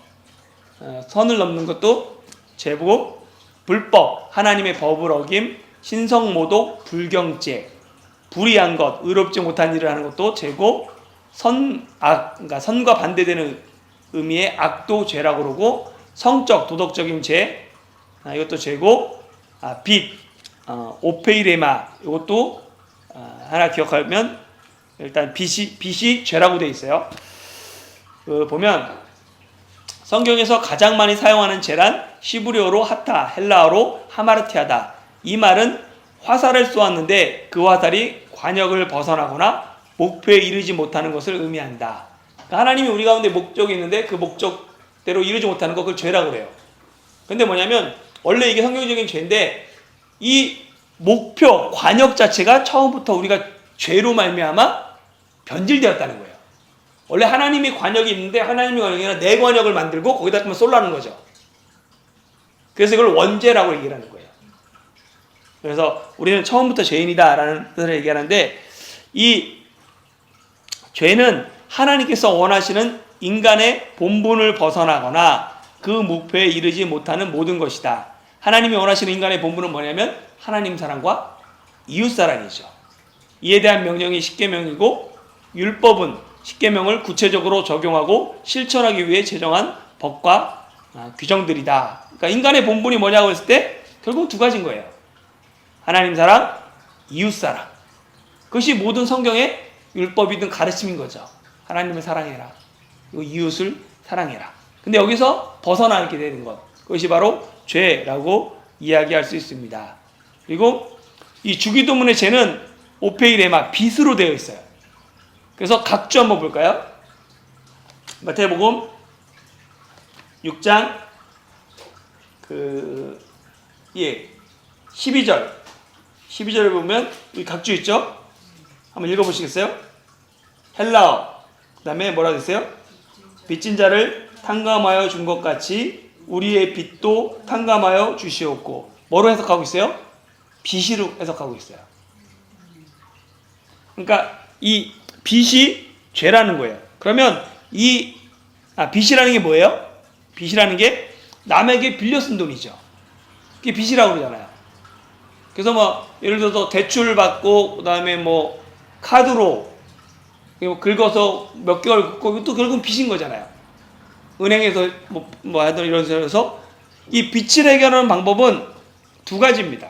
선을 넘는 것도 죄고, 불법, 하나님의 법을 어김, 신성모독, 불경죄, 불의한 것, 의롭지 못한 일을 하는 것도 죄고, 선악, 그러니까 선과 반대되는 의미의 악도 죄라고 그러고, 성적, 도덕적인 죄, 이것도 죄고, 빚, 오페이레마, 이것도 하나 기억하면 일단 빚이 죄라고 되어 있어요. 보면 성경에서 가장 많이 사용하는 죄란 시브리어로 하타, 헬라어로 하마르티아다. 이 말은 화살을 쏘았는데 그 화살이 관역을 벗어나거나 목표에 이르지 못하는 것을 의미한다. 그러니까 하나님이 우리 가운데 목적이 있는데 그 목적대로 이르지 못하는 것, 그걸 죄라고 그래요. 근데 뭐냐면 원래 이게 성경적인 죄인데 이 목표, 관역 자체가 처음부터 우리가 죄로 말미암아 변질되었다는 거예요. 원래 하나님이 관역이 있는데 하나님의 관역이 아니라 내 관역을 만들고 거기다 쏠라는 거죠. 그래서 이걸 원죄라고 얘기를 하는 거예요. 그래서 우리는 처음부터 죄인이다 라는 뜻을 얘기하는데, 이 죄는 하나님께서 원하시는 인간의 본분을 벗어나거나 그 목표에 이르지 못하는 모든 것이다. 하나님이 원하시는 인간의 본분은 뭐냐면 하나님 사랑과 이웃 사랑이죠. 이에 대한 명령이 십계명이고, 율법은 십계명을 구체적으로 적용하고 실천하기 위해 제정한 법과 규정들이다. 그러니까 인간의 본분이 뭐냐고 했을 때 결국 두 가지인 거예요. 하나님 사랑, 이웃 사랑. 그것이 모든 성경의 율법이든 가르침인 거죠. 하나님을 사랑해라, 그리고 이웃을 사랑해라. 근데 여기서 벗어나게 되는 것, 그것이 바로 죄라고 이야기할 수 있습니다. 그리고 이 주기도문의 죄는 오페이레마, 빚으로 되어 있어요. 그래서 각주 한번 볼까요? 마태복음 6장 예, 12절. 12절에 보면 여기 각주 있죠? 한번 읽어보시겠어요? 헬라어. 그 다음에 뭐라 그랬어요? 빚진 자를 탕감하여 준 것 같이 우리의 빚도 탕감하여 주시옵고. 뭐로 해석하고 있어요? 빚으로 해석하고 있어요. 그러니까 이 빚이 죄라는 거예요. 그러면 빚이라는 게 뭐예요? 빚이라는 게 남에게 빌려 쓴 돈이죠. 그게 빚이라고 그러잖아요. 그래서 뭐 예를 들어서 대출 받고 그다음에 뭐 카드로 긁어서 몇 개월 긁고 이것도 결국은 빚인 거잖아요. 은행에서 뭐 하든 이런 식으로 이 빚을 해결하는 방법은 두 가지입니다.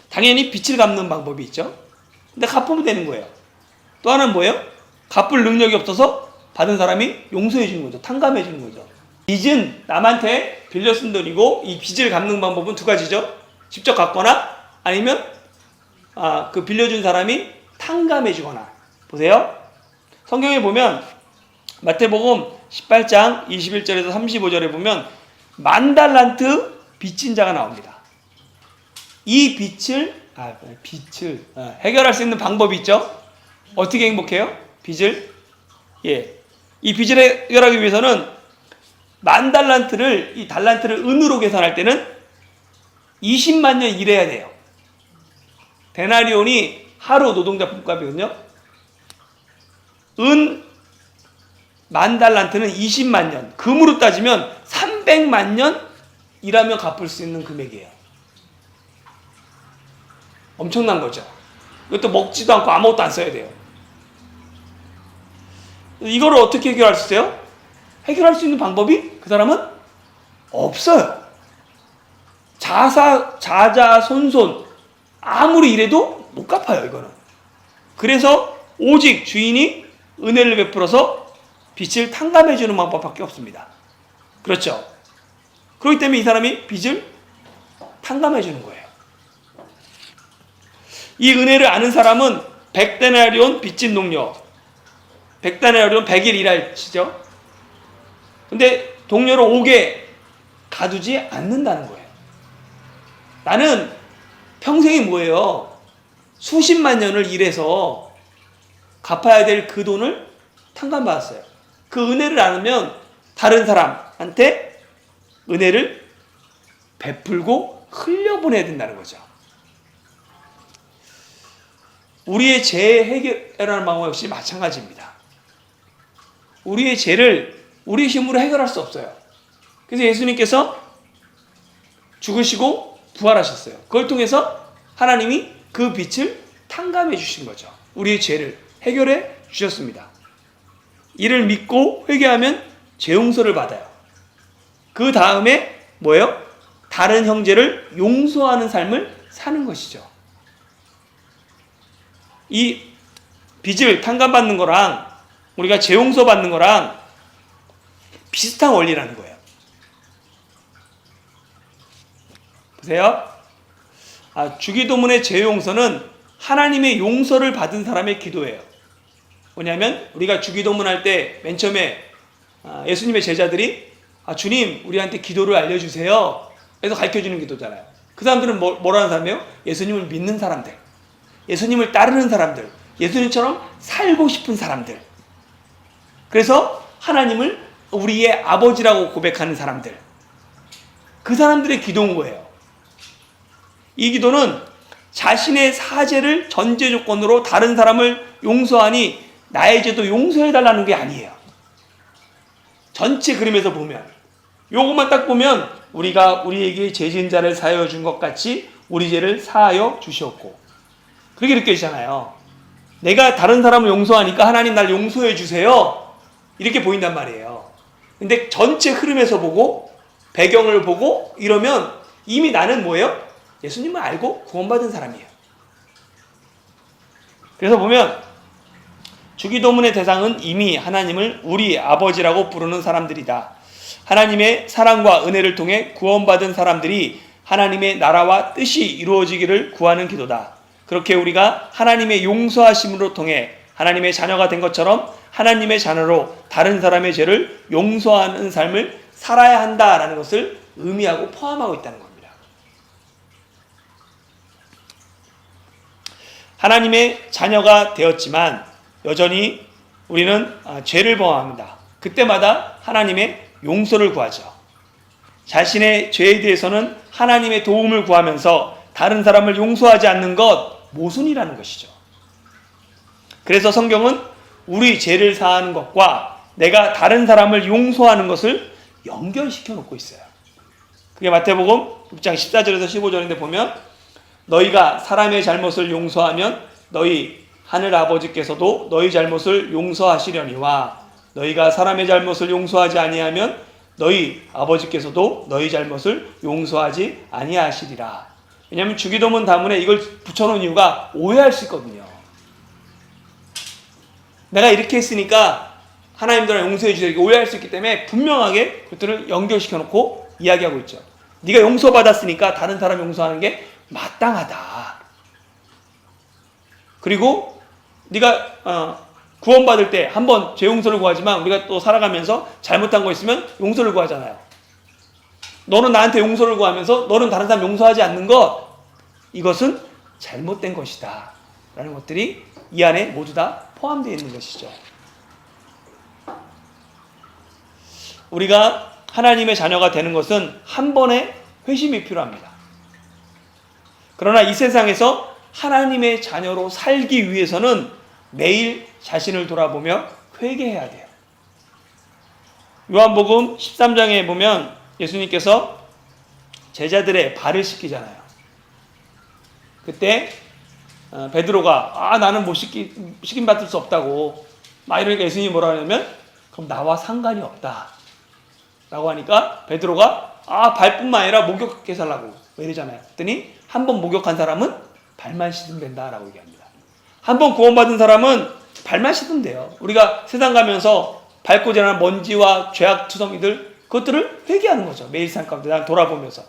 당연히 빚을 갚는 방법이 있죠. 근데 갚으면 되는 거예요. 또 하나는 뭐예요? 갚을 능력이 없어서 받은 사람이 용서해 주는 거죠. 탕감해 주는 거죠. 빚은 남한테 빌려 쓴 돈이고 이 빚을 갚는 방법은 두 가지죠. 직접 갚거나 아니면 그 빌려준 사람이 탕감해 주거나. 보세요. 성경에 보면 마태복음 18장 21절에서 35절에 보면 10,000달란트 빚진 자가 나옵니다. 이 빚을 해결할 수 있는 방법이 있죠. 어떻게 행복해요? 빚을 이 빚을 해결하기 위해서는 10,000달란트를 이 달란트를 은으로 계산할 때는 20만 년 일해야 돼요. 데나리온이 하루 노동자 품값이거든요. 은 10,000달란트는 20만 년, 금으로 따지면 300만 년 일하면 갚을 수 있는 금액이에요. 엄청난 거죠. 이것도 먹지도 않고 아무것도 안 써야 돼요. 이거를 어떻게 해결할 수 있어요? 해결할 수 있는 방법이 그 사람은 없어요. 자자손손 아무리 일해도 못 갚아요. 이거는. 그래서 오직 주인이 은혜를 베풀어서 빚을 탕감해 주는 방법밖에 없습니다. 그렇죠? 그렇기 때문에 이 사람이 빚을 탕감해 주는 거예요. 이 은혜를 아는 사람은 100데나리온 빚진 동료, 100데나리온 100일 일할 치죠. 근데 동료를 옥에 가두지 않는다는 거예요. 나는 평생이 뭐예요? 수십만 년을 일해서 갚아야 될 그 돈을 탕감받았어요. 그 은혜를 안으면 다른 사람한테 은혜를 베풀고 흘려보내야 된다는 거죠. 우리의 죄 해결하는 방법 역시 마찬가지입니다. 우리의 죄를 우리 힘으로 해결할 수 없어요. 그래서 예수님께서 죽으시고 부활하셨어요. 그걸 통해서 하나님이 그 빚을 탕감해 주신 거죠. 우리의 죄를 해결해 주셨습니다. 이를 믿고 회개하면 죄 용서를 받아요. 그 다음에 뭐예요? 다른 형제를 용서하는 삶을 사는 것이죠. 이 빚을 탕감받는 거랑 우리가 죄 용서 받는 거랑 비슷한 원리라는 거예요. 보세요. 주기도문의 죄 용서는 하나님의 용서를 받은 사람의 기도예요. 뭐냐면 우리가 주기도문 할 때 맨 처음에 예수님의 제자들이 주님 우리한테 기도를 알려주세요. 그래서 가르쳐주는 기도잖아요. 그 사람들은 뭐라는 사람이에요? 예수님을 믿는 사람들, 예수님을 따르는 사람들, 예수님처럼 살고 싶은 사람들. 그래서 하나님을 우리의 아버지라고 고백하는 사람들. 그 사람들의 기도인 거예요. 이 기도는 자신의 사죄를 전제 조건으로 다른 사람을 용서하니 나의 죄도 용서해달라는 게 아니에요. 전체 그림에서 보면 요것만 딱 보면 우리가 우리에게 죄 지은 자를 사하여 준 것 같이 우리 죄를 사하여 주시옵고 그렇게 느껴지잖아요. 내가 다른 사람을 용서하니까 하나님 날 용서해 주세요. 이렇게 보인단 말이에요. 근데 전체 흐름에서 보고 배경을 보고 이러면 이미 나는 뭐예요? 예수님을 알고 구원받은 사람이에요. 그래서 보면 주기도문의 대상은 이미 하나님을 우리 아버지라고 부르는 사람들이다. 하나님의 사랑과 은혜를 통해 구원받은 사람들이 하나님의 나라와 뜻이 이루어지기를 구하는 기도다. 그렇게 우리가 하나님의 용서하심으로 통해 하나님의 자녀가 된 것처럼 하나님의 자녀로 다른 사람의 죄를 용서하는 삶을 살아야 한다라는 것을 의미하고 포함하고 있다는 겁니다. 하나님의 자녀가 되었지만 여전히 우리는 죄를 범합니다. 그때마다 하나님의 용서를 구하죠. 자신의 죄에 대해서는 하나님의 도움을 구하면서 다른 사람을 용서하지 않는 것, 모순이라는 것이죠. 그래서 성경은 우리 죄를 사하는 것과 내가 다른 사람을 용서하는 것을 연결시켜 놓고 있어요. 그게 마태복음 6장 14절에서 15절인데 보면 너희가 사람의 잘못을 용서하면 너희 하늘 아버지께서도 너희 잘못을 용서하시려니와 너희가 사람의 잘못을 용서하지 아니하면 너희 아버지께서도 너희 잘못을 용서하지 아니하시리라. 왜냐하면 주기도문 다문에 이걸 붙여놓은 이유가 오해할 수 있거든요. 내가 이렇게 했으니까 하나님들은 용서해 주세요 이렇게 오해할 수 있기 때문에 분명하게 그것들을 연결시켜 놓고 이야기하고 있죠. 네가 용서받았으니까 다른 사람 용서하는 게 마땅하다. 그리고 네가 구원받을 때 한번 죄 용서를 구하지만 우리가 또 살아가면서 잘못한 거 있으면 용서를 구하잖아요. 너는 나한테 용서를 구하면서 너는 다른 사람 용서하지 않는 것, 이것은 잘못된 것이다 라는 것들이 이 안에 모두 다 포함되어 있는 것이죠. 우리가 하나님의 자녀가 되는 것은 한 번의 회심이 필요합니다. 그러나 이 세상에서 하나님의 자녀로 살기 위해서는 매일 자신을 돌아보며 회개해야 돼요. 요한복음 13장에 보면 예수님께서 제자들의 발을 씻기잖아요. 그때 베드로가 나는 못 씻김 받을 수 없다고 막 이러니까 예수님이 뭐라 하냐면 그럼 나와 상관이 없다 라고 하니까 베드로가 발뿐만 아니라 목욕하게 해달라고 이러잖아요. 그랬더니 한 번 목욕한 사람은 발만 씻으면 된다 라고 얘기합니다. 한 번 구원받은 사람은 발만 씻으면 돼요. 우리가 세상 가면서 밟고 지나는 먼지와 죄악 투성이들 그것들을 회개하는 거죠. 매일 삶 가운데 난 돌아보면서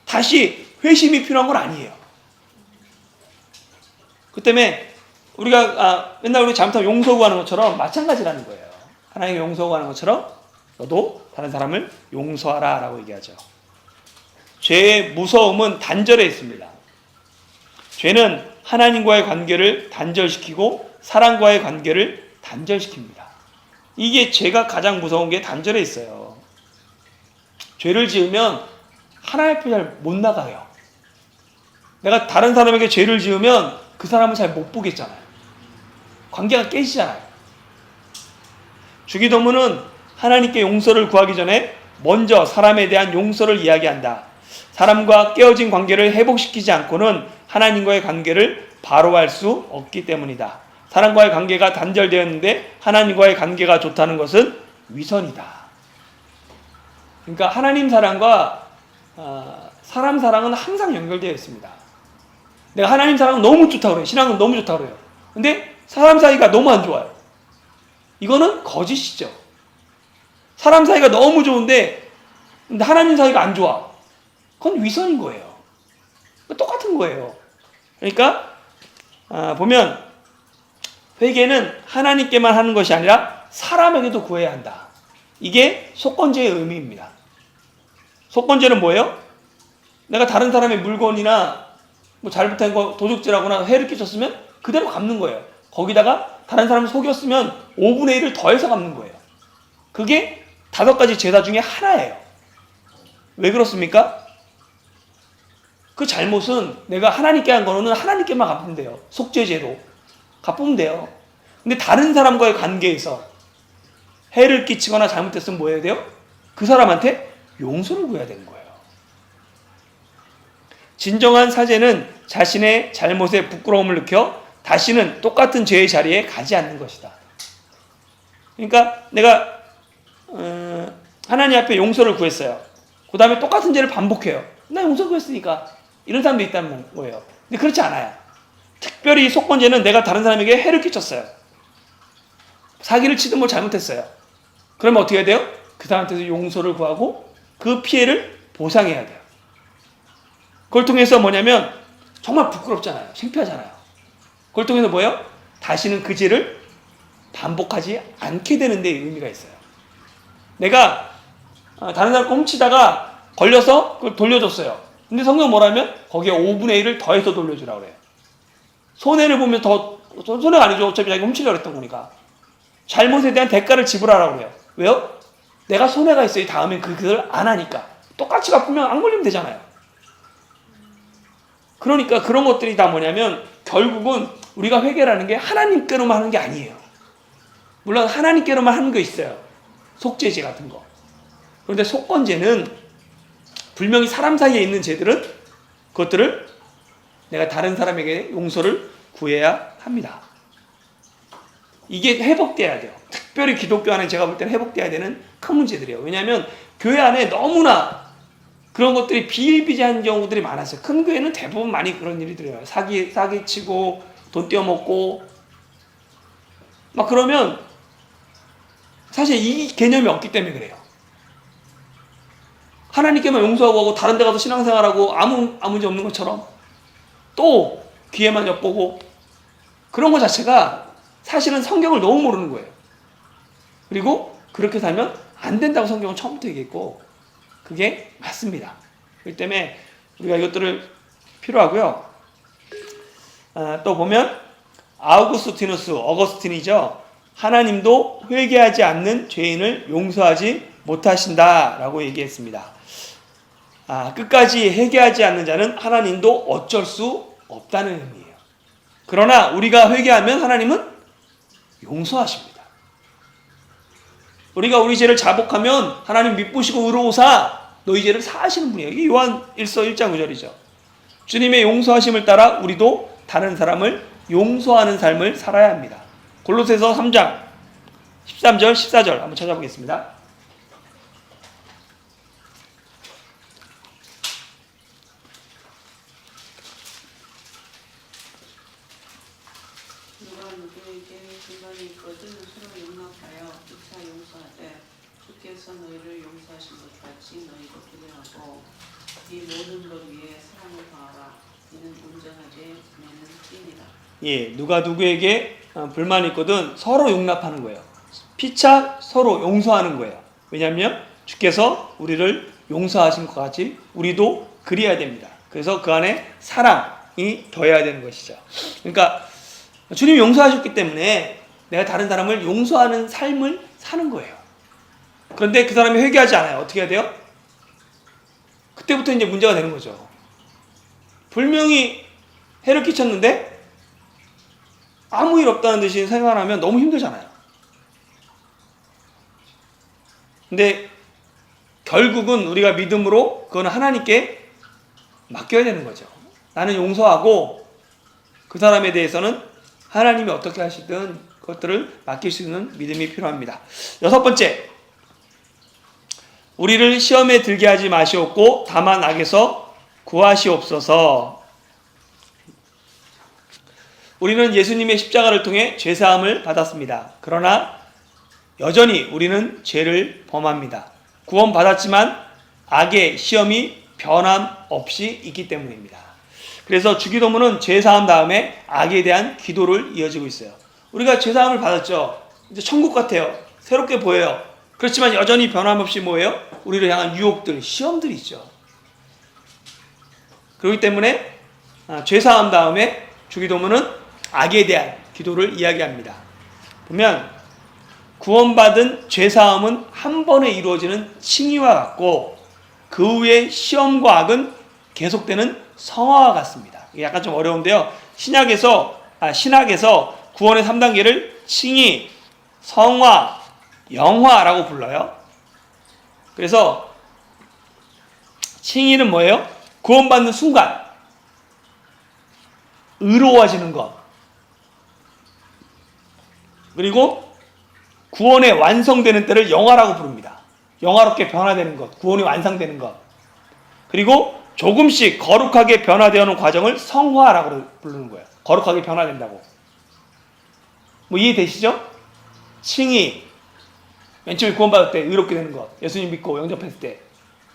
다시 회심이 필요한 건 아니에요. 그 때문에 우리가 맨날 우리 잘못하면 용서 구하는 것처럼 마찬가지라는 거예요. 하나님의 용서 구하는 것처럼 너도 다른 사람을 용서하라 라고 얘기하죠. 죄의 무서움은 단절에 있습니다. 죄는 하나님과의 관계를 단절시키고 사람과의 관계를 단절시킵니다. 이게 죄가 가장 무서운 게 단절에 있어요. 죄를 지으면 하나님 앞에 잘 못 나가요. 내가 다른 사람에게 죄를 지으면 그 사람을 잘 못 보겠잖아요. 관계가 깨지잖아요. 주기도문은 하나님께 용서를 구하기 전에 먼저 사람에 대한 용서를 이야기한다. 사람과 깨어진 관계를 회복시키지 않고는 하나님과의 관계를 바로 할 수 없기 때문이다. 사람과의 관계가 단절되었는데 하나님과의 관계가 좋다는 것은 위선이다. 그러니까 하나님 사랑과 사람 사랑은 항상 연결되어 있습니다. 내가 하나님 사랑은 너무 좋다고 그래요. 신앙은 너무 좋다고 그래요. 근데 사람 사이가 너무 안 좋아요. 이거는 거짓이죠. 사람 사이가 너무 좋은데 근데 하나님 사이가 안 좋아. 그건 위선인 거예요. 똑같은 거예요. 그러니까 보면 회개는 하나님께만 하는 것이 아니라 사람에게도 구해야 한다. 이게 속건제의 의미입니다. 속건제는 뭐예요? 내가 다른 사람의 물건이나 뭐 잘못한 거 도둑질하거나 해를 끼쳤으면 그대로 갚는 거예요. 거기다가 다른 사람을 속였으면 5분의 1을 더해서 갚는 거예요. 그게 5가지 제사 중에 하나예요. 왜 그렇습니까? 그 잘못은 내가 하나님께 한 거는 하나님께만 갚으면 돼요. 속죄제로 갚으면 돼요. 근데 다른 사람과의 관계에서 해를 끼치거나 잘못했으면 뭐 해야 돼요? 그 사람한테 용서를 구해야 되는 거예요. 진정한 사죄는 자신의 잘못에 부끄러움을 느껴 다시는 똑같은 죄의 자리에 가지 않는 것이다. 그러니까 내가 하나님 앞에 용서를 구했어요. 그 다음에 똑같은 죄를 반복해요. 나 용서 구했으니까. 이런 사람도 있다는 거예요. 근데 그렇지 않아요. 특별히 속건제는 내가 다른 사람에게 해를 끼쳤어요. 사기를 치든 뭘 잘못했어요. 그러면 어떻게 해야 돼요? 그 사람한테서 용서를 구하고 그 피해를 보상해야 돼요. 그걸 통해서 뭐냐면 정말 부끄럽잖아요. 창피하잖아요. 그걸 통해서 뭐예요? 다시는 그 죄를 반복하지 않게 되는 데 의미가 있어요. 내가 다른 사람 훔치다가 걸려서 그걸 돌려줬어요. 근데 성경 뭐라면 거기에 5분의 1을 더해서 돌려주라고 그래요. 손해를 보면 더 손해가 아니죠. 어차피 자기가 훔치려고 했던 거니까. 잘못에 대한 대가를 지불하라고 해요. 왜요? 내가 손해가 있어요. 다음엔 그걸 안 하니까. 똑같이 갚으면 안 걸리면 되잖아요. 그러니까 그런 것들이 다 뭐냐면 결국은 우리가 회개라는 게 하나님께로만 하는 게 아니에요. 물론 하나님께로만 하는 거 있어요. 속죄죄 같은 거. 그런데 속건죄는 분명히 사람 사이에 있는 죄들은 그것들을 내가 다른 사람에게 용서를 구해야 합니다. 이게 회복돼야 돼요. 특별히 기독교 안에 제가 볼 때는 회복돼야 되는 큰 문제들이에요. 왜냐하면 교회 안에 너무나 그런 것들이 비일비재한 경우들이 많았어요. 큰 교회는 대부분 많이 그런 일이 들어요. 사기치고 돈 떼어먹고 막 그러면 사실 이 개념이 없기 때문에 그래요. 하나님께만 용서하고 하고 다른 데 가서 신앙생활하고 아무 문제 없는 것처럼 또 귀에만 엿보고 그런 것 자체가 사실은 성경을 너무 모르는 거예요. 그리고 그렇게 살면 안 된다고 성경은 처음부터 얘기했고 그게 맞습니다. 그렇기 때문에 우리가 이것들을 필요하고요. 또 보면 어거스틴이죠. 하나님도 회개하지 않는 죄인을 용서하지 못하신다라고 얘기했습니다. 끝까지 회개하지 않는 자는 하나님도 어쩔 수 없다는 의미예요. 그러나 우리가 회개하면 하나님은 용서하십니다. 우리가 우리 죄를 자복하면 하나님 미쁘시고 의로우사 너희 죄를 사하시는 분이에요. 이게 요한 1서 1장 9절이죠. 주님의 용서하심을 따라 우리도 다른 사람을 용서하는 삶을 살아야 합니다. 골로새서 3장 13절 14절 한번 찾아보겠습니다. 누가 누구에게 불만이 있거든 서로 용납하여 육사 용서하되 주께서 너희를 용서하신 것 같이 너희도 그대하고 이 모든 것 위에 사랑을 더하라. 이는 온전하게 맺는 띠니라. 예, 누가 누구에게 불만이 있거든 서로 용납하는 거예요. 피차 서로 용서하는 거예요. 왜냐하면 주께서 우리를 용서하신 것 같이 우리도 그리해야 됩니다. 그래서 그 안에 사랑이 더해야 되는 것이죠. 그러니까 주님이 용서하셨기 때문에 내가 다른 사람을 용서하는 삶을 사는 거예요. 그런데 그 사람이 회개하지 않아요. 어떻게 해야 돼요? 그때부터 이제 문제가 되는 거죠. 분명히 해를 끼쳤는데 아무 일 없다는 듯이 생각하면 너무 힘들잖아요. 근데 결국은 우리가 믿음으로 그거는 하나님께 맡겨야 되는 거죠. 나는 용서하고 그 사람에 대해서는 하나님이 어떻게 하시든 그것들을 맡길 수 있는 믿음이 필요합니다. 6번째, 우리를 시험에 들게 하지 마시옵고 다만 악에서 구하시옵소서. 우리는 예수님의 십자가를 통해 죄사함을 받았습니다. 그러나 여전히 우리는 죄를 범합니다. 구원받았지만 악의 시험이 변함없이 있기 때문입니다. 그래서 주기도문은 죄사함 다음에 악에 대한 기도를 이어지고 있어요. 우리가 죄사함을 받았죠. 이제 천국 같아요. 새롭게 보여요. 그렇지만 여전히 변함없이 뭐예요? 우리를 향한 유혹들, 시험들이 있죠. 그렇기 때문에 죄사함 다음에 주기도문은 악에 대한 기도를 이야기합니다. 보면 구원받은 죄사함은 한 번에 이루어지는 칭의와 같고 그 후에 시험과 악은 계속되는 성화와 같습니다. 이게 약간 좀 어려운데요. 신학에서 구원의 3단계를 칭의, 성화, 영화라고 불러요. 그래서 칭의는 뭐예요? 구원받는 순간 의로워지는 것. 그리고 구원의 완성되는 때를 영화라고 부릅니다. 영화롭게 변화되는 것, 구원이 완성되는 것. 그리고 조금씩 거룩하게 변화되어오는 과정을 성화라고 부르는 거예요. 거룩하게 변화된다고. 뭐 이해되시죠? 칭의, 맨 처음에 구원받을 때 의롭게 되는 것, 예수님 믿고 영접했을 때.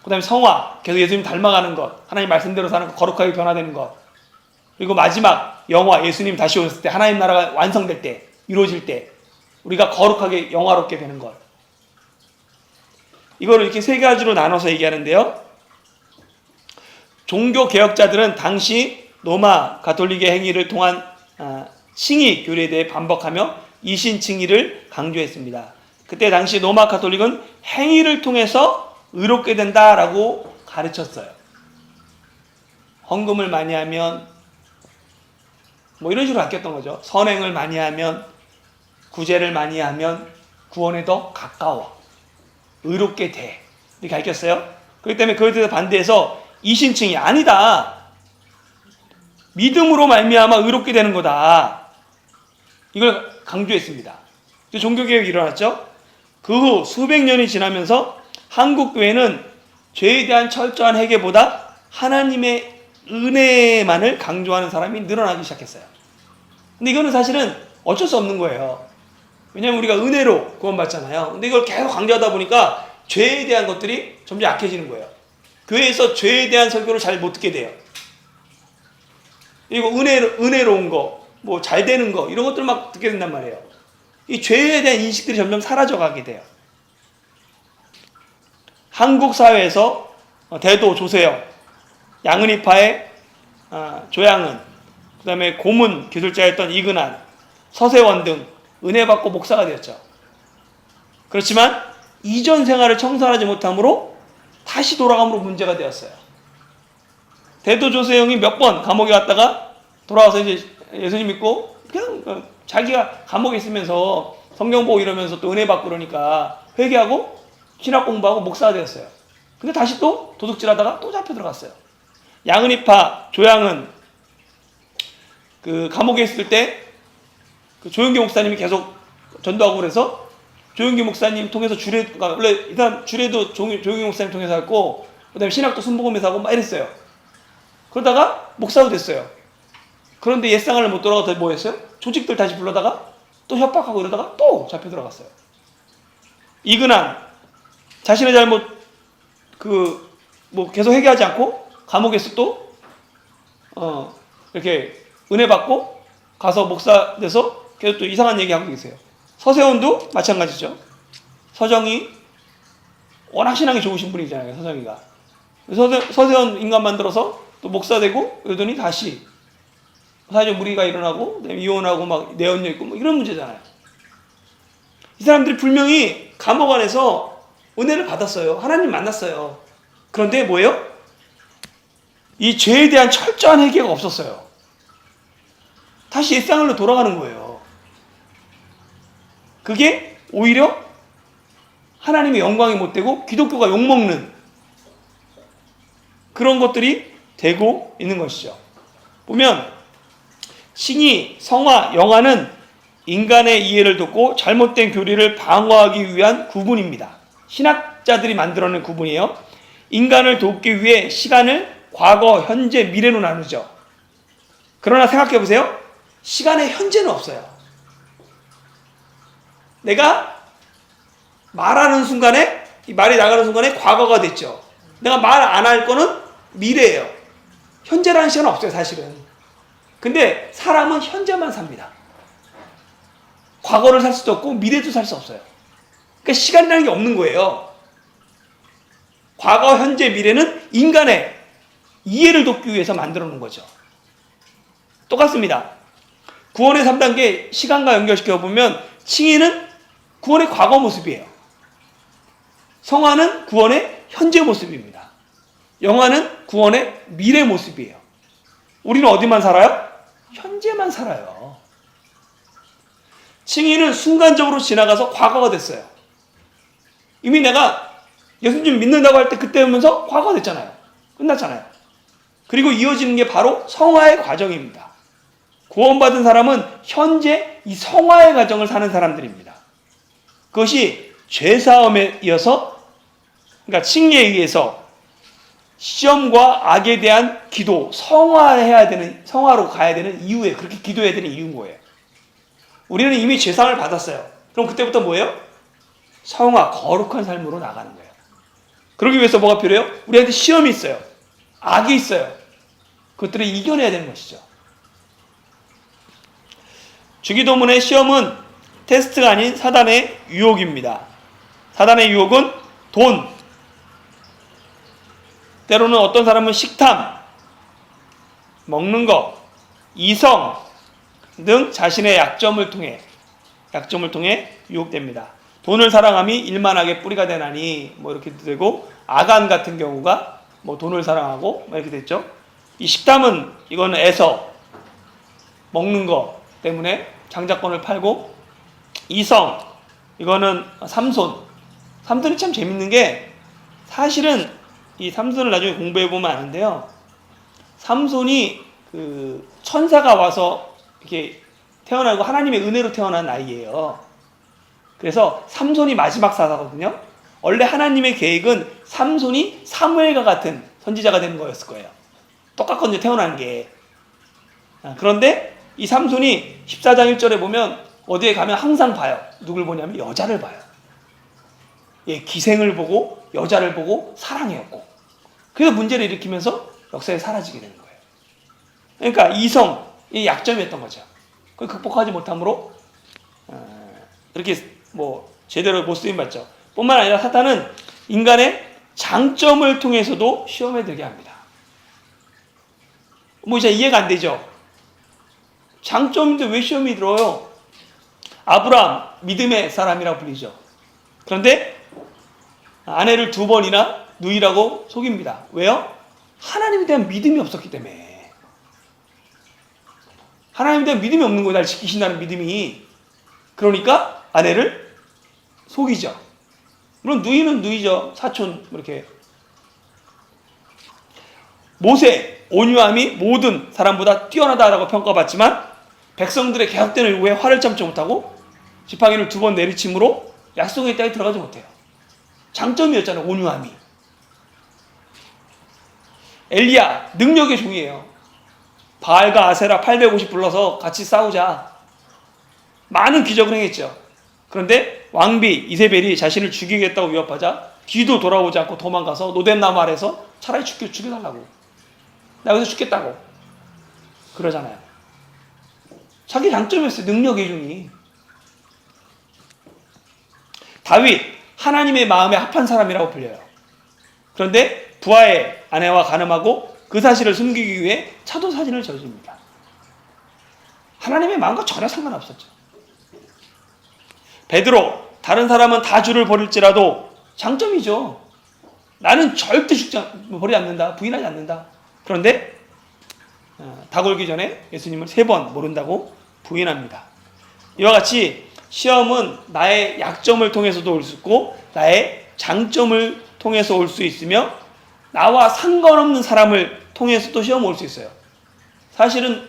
그 다음에 성화, 계속 예수님 닮아가는 것, 하나님 말씀대로 사는 것, 거룩하게 변화되는 것. 그리고 마지막 영화, 예수님 다시 오셨을 때, 하나님 나라가 완성될 때, 이루어질 때 우리가 거룩하게 영화롭게 되는 것. 이거를 이렇게 세 가지로 나눠서 얘기하는데요. 종교 개혁자들은 당시 로마 가톨릭의 행위를 통한 칭의 교리에 대해 반박하며 이신칭의를 강조했습니다. 그때 당시 로마 가톨릭은 행위를 통해서 의롭게 된다라고 가르쳤어요. 헌금을 많이 하면 뭐 이런 식으로 바뀌었던 거죠. 선행을 많이 하면, 구제를 많이 하면 구원에 더 가까워, 의롭게 돼, 이렇게 가르쳤어요. 그렇기 때문에 그에 대해서 반대해서 이신칭이 아니다, 믿음으로 말미암아 의롭게 되는 거다, 이걸 강조했습니다. 종교개혁이 일어났죠. 그 후 수백 년이 지나면서 한국 교회는 죄에 대한 철저한 회개보다 하나님의 은혜만을 강조하는 사람이 늘어나기 시작했어요. 근데 이거는 사실은 어쩔 수 없는 거예요. 왜냐하면 우리가 은혜로 구원받잖아요. 근데 이걸 계속 강조하다 보니까 죄에 대한 것들이 점점 약해지는 거예요. 교회에서 죄에 대한 설교를 잘 못 듣게 돼요. 그리고 은혜로운 거, 뭐 잘 되는 거, 이런 것들 막 듣게 된단 말이에요. 이 죄에 대한 인식들이 점점 사라져가게 돼요. 한국 사회에서 대도 조세영, 양은이파의 조양은, 그 다음에 고문 기술자였던 이근한, 서세원 등 은혜받고 목사가 되었죠. 그렇지만 이전 생활을 청산하지 못함으로 다시 돌아감으로 문제가 되었어요. 대도 조세영이 몇 번 감옥에 갔다가 돌아와서 이제 예수님 믿고 그냥 자기가 감옥에 있으면서 성경 보고 이러면서 또 은혜 받고 그러니까 회개하고 신학 공부하고 목사가 되었어요. 근데 다시 또 도둑질하다가 또 잡혀 들어갔어요. 양은이파 조양은 그 감옥에 있을 때 그 조영기 목사님이 계속 전도하고 그래서 조영기 목사님 통해서 주례가, 원래 이 사람 주례도 조영기 목사님 통해서 했고, 그 다음에 신학도 순복음에서 하고 막 이랬어요. 그러다가 목사도 됐어요. 그런데 옛생활을 못 돌아가서 뭐 했어요? 조직들 다시 불러다가 또 협박하고 이러다가 또 잡혀 들어갔어요. 이근한 자신의 잘못 뭐 계속 회개하지 않고 감옥에서 또 이렇게 은혜 받고 가서 목사 돼서 계속 또 이상한 얘기하고 계세요. 서세원도 마찬가지죠. 서정이 워낙 신앙이 좋으신 분이잖아요. 서정이가. 서세원 인간 만들어서 또 목사 되고 그러더니 다시 사회적 무리가 일어나고 이혼하고 막 내연녀 있고 뭐 이런 문제잖아요. 이 사람들이 분명히 감옥 안에서 은혜를 받았어요. 하나님 만났어요. 그런데 뭐예요? 이 죄에 대한 철저한 회개가 없었어요. 다시 옛생활로 돌아가는 거예요. 그게 오히려 하나님의 영광이 못 되고 기독교가 욕먹는 그런 것들이 되고 있는 것이죠. 보면 칭의, 성화, 영화는 인간의 이해를 돕고 잘못된 교리를 방어하기 위한 구분입니다. 신학자들이 만들어낸 구분이에요. 인간을 돕기 위해 시간을 과거, 현재, 미래로 나누죠. 그러나 생각해 보세요. 시간의 현재는 없어요. 내가 말하는 순간에, 이 말이 나가는 순간에 과거가 됐죠. 내가 말 안 할 거는 미래예요. 현재라는 시간은 없어요, 사실은. 근데 사람은 현재만 삽니다. 과거를 살 수도 없고 미래도 살 수 없어요. 그러니까 시간이라는 게 없는 거예요. 과거, 현재, 미래는 인간의 이해를 돕기 위해서 만들어 놓은 거죠. 똑같습니다. 구원의 3단계 시간과 연결시켜 보면 칭의는 구원의 과거 모습이에요. 성화는 구원의 현재 모습입니다. 영화는 구원의 미래 모습이에요. 우리는 어디만 살아요? 현재만 살아요. 칭의는 순간적으로 지나가서 과거가 됐어요. 이미 내가 예수님 믿는다고 할 때 그때 오면서 과거가 됐잖아요. 끝났잖아요. 그리고 이어지는 게 바로 성화의 과정입니다. 구원받은 사람은 현재 이 성화의 과정을 사는 사람들입니다. 그것이 죄사함에 이어서, 그러니까 칭의에 의해서 시험과 악에 대한 기도, 성화로 가야 되는 이유에, 그렇게 기도해야 되는 이유인 거예요. 우리는 이미 죄사함을 받았어요. 그럼 그때부터 뭐예요? 성화, 거룩한 삶으로 나가는 거예요. 그러기 위해서 뭐가 필요해요? 우리한테 시험이 있어요. 악이 있어요. 그것들을 이겨내야 되는 것이죠. 주기도문의 시험은 테스트가 아닌 사단의 유혹입니다. 사단의 유혹은 돈, 때로는 어떤 사람은 식탐, 먹는 거, 이성, 등 자신의 약점을 통해 유혹됩니다. 돈을 사랑함이 일만하게 뿌리가 되나니 뭐 이렇게 되고, 아간 같은 경우가 뭐 돈을 사랑하고 뭐 이렇게 됐죠. 이 식탐은 이거는 에서 먹는 거 때문에 장자권을 팔고, 이성 이거는 삼손이 참 재밌는 게, 사실은 이 삼손을 나중에 공부해 보면 아는데요, 삼손이 그 천사가 와서 이렇게 태어나고 하나님의 은혜로 태어난 아이예요. 그래서 삼손이 마지막 사사거든요. 원래 하나님의 계획은 삼손이 사무엘과 같은 선지자가 되는 거였을 거예요. 똑같거든요, 태어난 게. 그런데 이 삼손이 14장 1절에 보면 어디에 가면 항상 봐요. 누굴 보냐면 여자를 봐요. 예, 기생을 보고 여자를 보고 사랑해였고, 그래서 문제를 일으키면서 역사에 사라지게 되는 거예요. 그러니까 이성이 약점이었던 거죠. 그걸 극복하지 못함으로 이렇게 뭐 제대로 못 쓰임 받죠. 뿐만 아니라 사탄은 인간의 장점을 통해서도 시험에 들게 합니다. 뭐 이제 이해가 안 되죠. 장점인데 왜 시험이 들어요? 아브라함 믿음의 사람이라고 불리죠. 그런데 아내를 2번이나 누이라고 속입니다. 왜요? 하나님에 대한 믿음이 없었기 때문에. 하나님에 대한 믿음이 없는 거예요. 날 지키신다는 믿음이. 그러니까 아내를 속이죠. 물론 누이는 누이죠. 사촌 이렇게. 모세 온유함이 모든 사람보다 뛰어나다라고 평가받지만, 백성들의 개혁된 요구에 화를 참지 못하고 지팡이를 2번 내리침으로 약속의 땅에 들어가지 못해요. 장점이었잖아요, 온유함이. 엘리야 능력의 종이에요. 바알과 아세라 850 불러서 같이 싸우자. 많은 기적을 행했죠. 그런데 왕비 이세벨이 자신을 죽이겠다고 위협하자 뒤도 돌아보지 않고 도망가서 노뎀나무 아래서 차라리 죽여달라고, 나 여기서 죽겠다고 그러잖아요. 자기 장점이었어요, 능력의 종이. 다윗 하나님의 마음에 합한 사람이라고 불려요. 그런데 부하의 아내와 간음하고 그 사실을 숨기기 위해 차도 사진을 저집니다. 하나님의 마음과 전혀 상관없었죠. 베드로, 다른 사람은 다 주를 버릴지라도 장점이죠. 나는 절대 버리지 않는다, 부인하지 않는다. 그런데 닭 올기 전에 예수님을 3번 모른다고 부인합니다. 이와 같이 시험은 나의 약점을 통해서도 올 수 있고 나의 장점을 통해서 올 수 있으며, 나와 상관없는 사람을 통해서도 시험 올 수 있어요. 사실은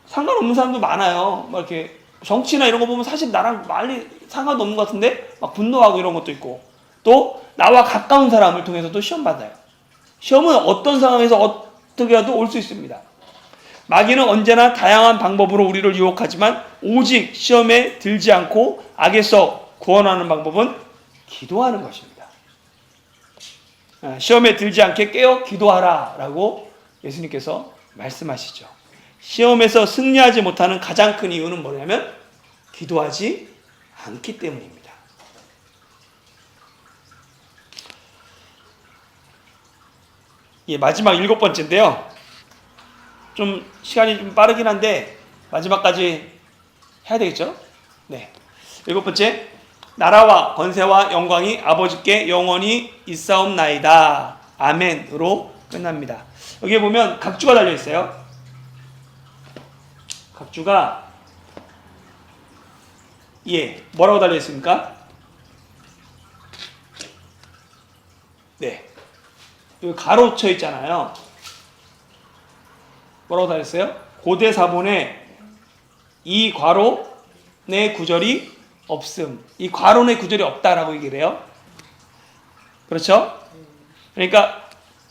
상관없는 사람도 많아요. 막 이렇게 정치나 이런 거 보면 사실 나랑 많이 상관도 없는 것 같은데 막 분노하고 이런 것도 있고, 또 나와 가까운 사람을 통해서도 시험 받아요. 시험은 어떤 상황에서 어떻게라도 올 수 있습니다. 마귀는 언제나 다양한 방법으로 우리를 유혹하지만 오직 시험에 들지 않고 악에서 구원하는 방법은 기도하는 것입니다. 시험에 들지 않게 깨어 기도하라 라고 예수님께서 말씀하시죠. 시험에서 승리하지 못하는 가장 큰 이유는 뭐냐면 기도하지 않기 때문입니다. 예, 마지막 7번째인데요. 좀 시간이 좀 빠르긴 한데 마지막까지 해야 되겠죠? 네. 7번째, 나라와 권세와 영광이 아버지께 영원히 있사옵나이다. 아멘으로 끝납니다. 여기에 보면 각주가 달려 있어요. 각주가 뭐라고 달려 있습니까? 네. 여기 가로쳐 있잖아요. 뭐라고 달렸어요? 고대 사본에 이 괄호 내 구절이 없음. 이 괄호 내 구절이 없다라고 얘기를 해요. 그렇죠? 그러니까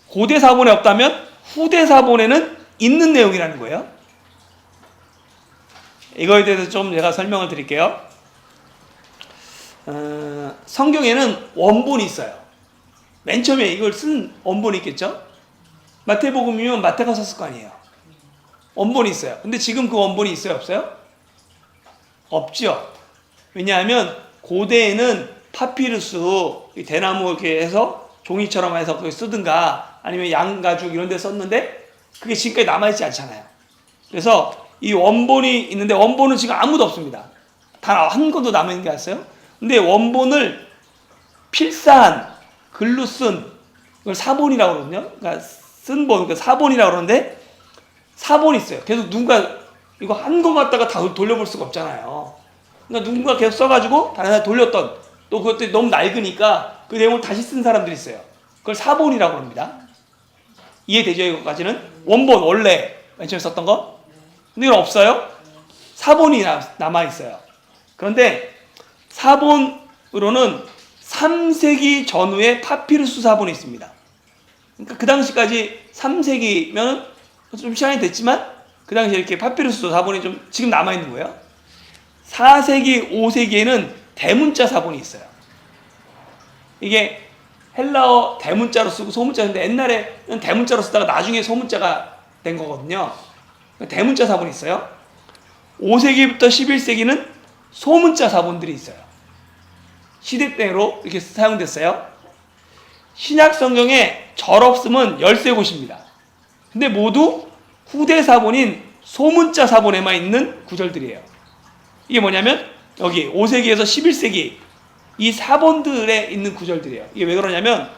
고대 사본에 없다면 후대 사본에는 있는 내용이라는 거예요. 이거에 대해서 좀 제가 설명을 드릴게요. 성경에는 원본이 있어요. 맨 처음에 이걸 쓴 원본이 있겠죠? 마태복음이면 마태가 썼을 거 아니에요. 원본이 있어요. 근데 지금 그 원본이 있어요, 없어요? 없죠. 왜냐하면 고대에는 파피루스, 대나무 이렇게 해서 종이처럼 해서 거기 쓰든가 아니면 양가죽 이런 데 썼는데 그게 지금까지 남아있지 않잖아요. 그래서 이 원본이 있는데 원본은 지금 아무도 없습니다. 단 한 권도 남아있는 게 없어요. 근데 원본을 필사한 글로 쓴 그걸 사본이라고 그러거든요. 그러니까 쓴 본, 그러니까 사본이라고 그러는데 사본이 있어요. 계속 누군가 이거 한 권 갖다가 다 돌려볼 수가 없잖아요. 그러니까 누군가 계속 써가지고 다른 사람 돌렸던 또 그것들이 너무 낡으니까 그 내용을 다시 쓴 사람들이 있어요. 그걸 사본이라고 합니다. 이해되죠? 이거까지는 원본 원래 맨 처음에 썼던 거. 근데 이건 없어요. 사본이 남아있어요. 그런데 사본으로는 3세기 전후에 파피루스 사본이 있습니다. 그러니까 그 당시까지 3세기면 좀 시간이 됐지만 그 당시에 이렇게 파피루스 사본이 좀 지금 남아있는 거예요. 4세기, 5세기에는 대문자 사본이 있어요. 이게 헬라어 대문자로 쓰고 소문자인데 옛날에는 대문자로 쓰다가 나중에 소문자가 된 거거든요. 대문자 사본이 있어요. 5세기부터 11세기는 소문자 사본들이 있어요. 시대대로 이렇게 사용됐어요. 신약 성경에 절 없음은 13곳입니다. 근데 모두 후대 사본인 소문자 사본에만 있는 구절들이에요. 이게 뭐냐면 여기 5세기에서 11세기 이 사본들에 있는 구절들이에요. 이게 왜 그러냐면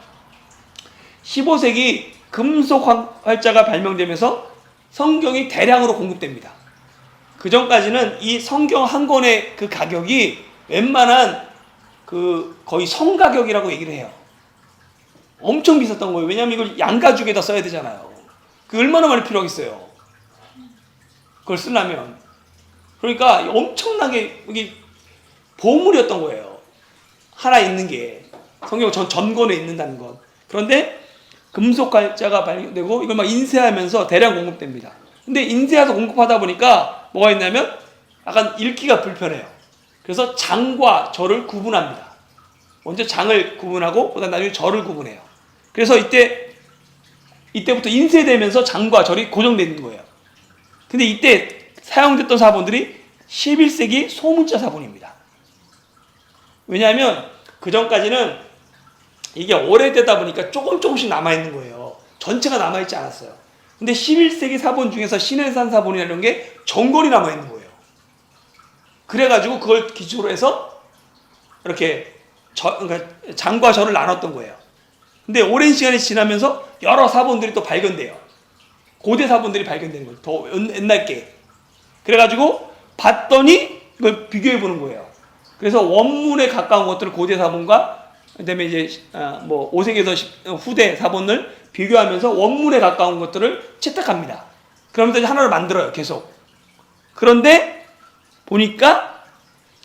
15세기 금속 활자가 발명되면서 성경이 대량으로 공급됩니다. 그 전까지는 이 성경 한 권의 그 가격이 웬만한 그 거의 성가격이라고 얘기를 해요. 엄청 비쌌던 거예요. 왜냐하면 이걸 양가죽에다 써야 되잖아요. 그 얼마나 많이 필요하겠어요. 그걸 쓰려면. 그러니까 엄청나게 이게 보물이었던 거예요. 하나 있는 게 성경 전권에 있는다는 것. 그런데 금속 활자가 발견되고 이걸 막 인쇄하면서 대량 공급됩니다. 근데 인쇄해서 공급하다 보니까 뭐가 있냐면 약간 읽기가 불편해요. 그래서 장과 절을 구분합니다. 먼저 장을 구분하고 그다음 나중에 절을 구분해요. 그래서 이때부터 인쇄되면서 장과 절이 고정되어 있는 거예요. 근데 이때 사용됐던 사본들이 11세기 소문자 사본입니다. 왜냐하면 그 전까지는 이게 오래되다 보니까 조금씩 남아있는 거예요. 전체가 남아있지 않았어요. 근데 11세기 사본 중에서 신해산 사본이라는 게 전권이 남아있는 거예요. 그래가지고 그걸 기초로 해서 이렇게 그러니까 장과 절을 나눴던 거예요. 근데 오랜 시간이 지나면서 여러 사본들이 또 발견돼요. 고대 사본들이 발견되는 거예요. 더 옛날 게. 그래가지고 봤더니 이걸 비교해 보는 거예요. 그래서 원문에 가까운 것들을 고대 사본과 그다음에 이제 뭐 5세기에서 후대 사본을 비교하면서 원문에 가까운 것들을 채택합니다. 그러면서 이제 하나를 만들어요. 계속. 그런데 보니까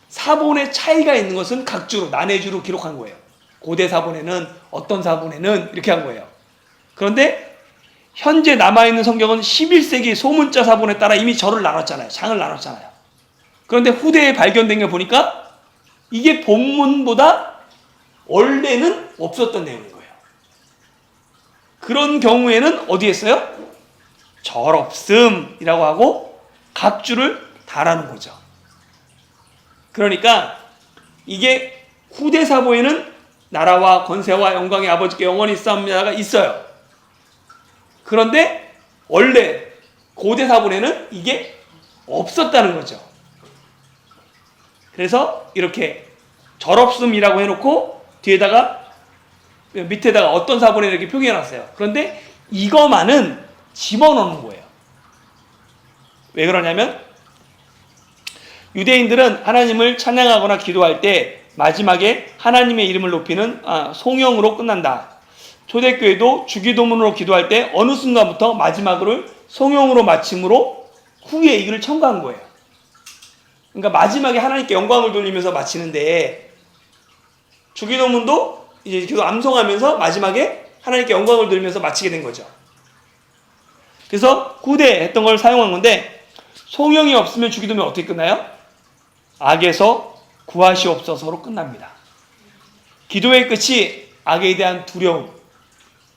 사본의 차이가 있는 것은 각주로 난해주로 기록한 거예요. 고대 사본에는 어떤 사본에는 이렇게 한 거예요. 그런데 현재 남아있는 성경은 11세기 소문자 사본에 따라 이미 절을 나눴잖아요. 장을 나눴잖아요. 그런데 후대에 발견된 게 보니까 이게 본문보다 원래는 없었던 내용인 거예요. 그런 경우에는 어디에 써요? 절 없음이라고 하고 각주를 달하는 거죠. 그러니까 이게 후대 사본에는 나라와 권세와 영광의 아버지께 영원히 있사옵니다가 있어요. 그런데 원래 고대 사본에는 이게 없었다는 거죠. 그래서 이렇게 절 없음이라고 해놓고 뒤에다가 밑에다가 어떤 사본에 이렇게 표기해놨어요. 그런데 이거만은 집어넣는 거예요. 왜 그러냐면 유대인들은 하나님을 찬양하거나 기도할 때 마지막에 하나님의 이름을 높이는 송영으로 끝난다. 초대교회도 주기도문으로 기도할 때 어느 순간부터 마지막으로 송영으로 마침으로 후에 이걸 첨가한 거예요. 그러니까 마지막에 하나님께 영광을 돌리면서 마치는데 주기도문도 이제 기도 암송하면서 마지막에 하나님께 영광을 돌리면서 마치게 된 거죠. 그래서 후대 했던 걸 사용한 건데 송영이 없으면 주기도문이 어떻게 끝나요? 악에서 구하시옵소서로 끝납니다. 기도의 끝이 악에 대한 두려움,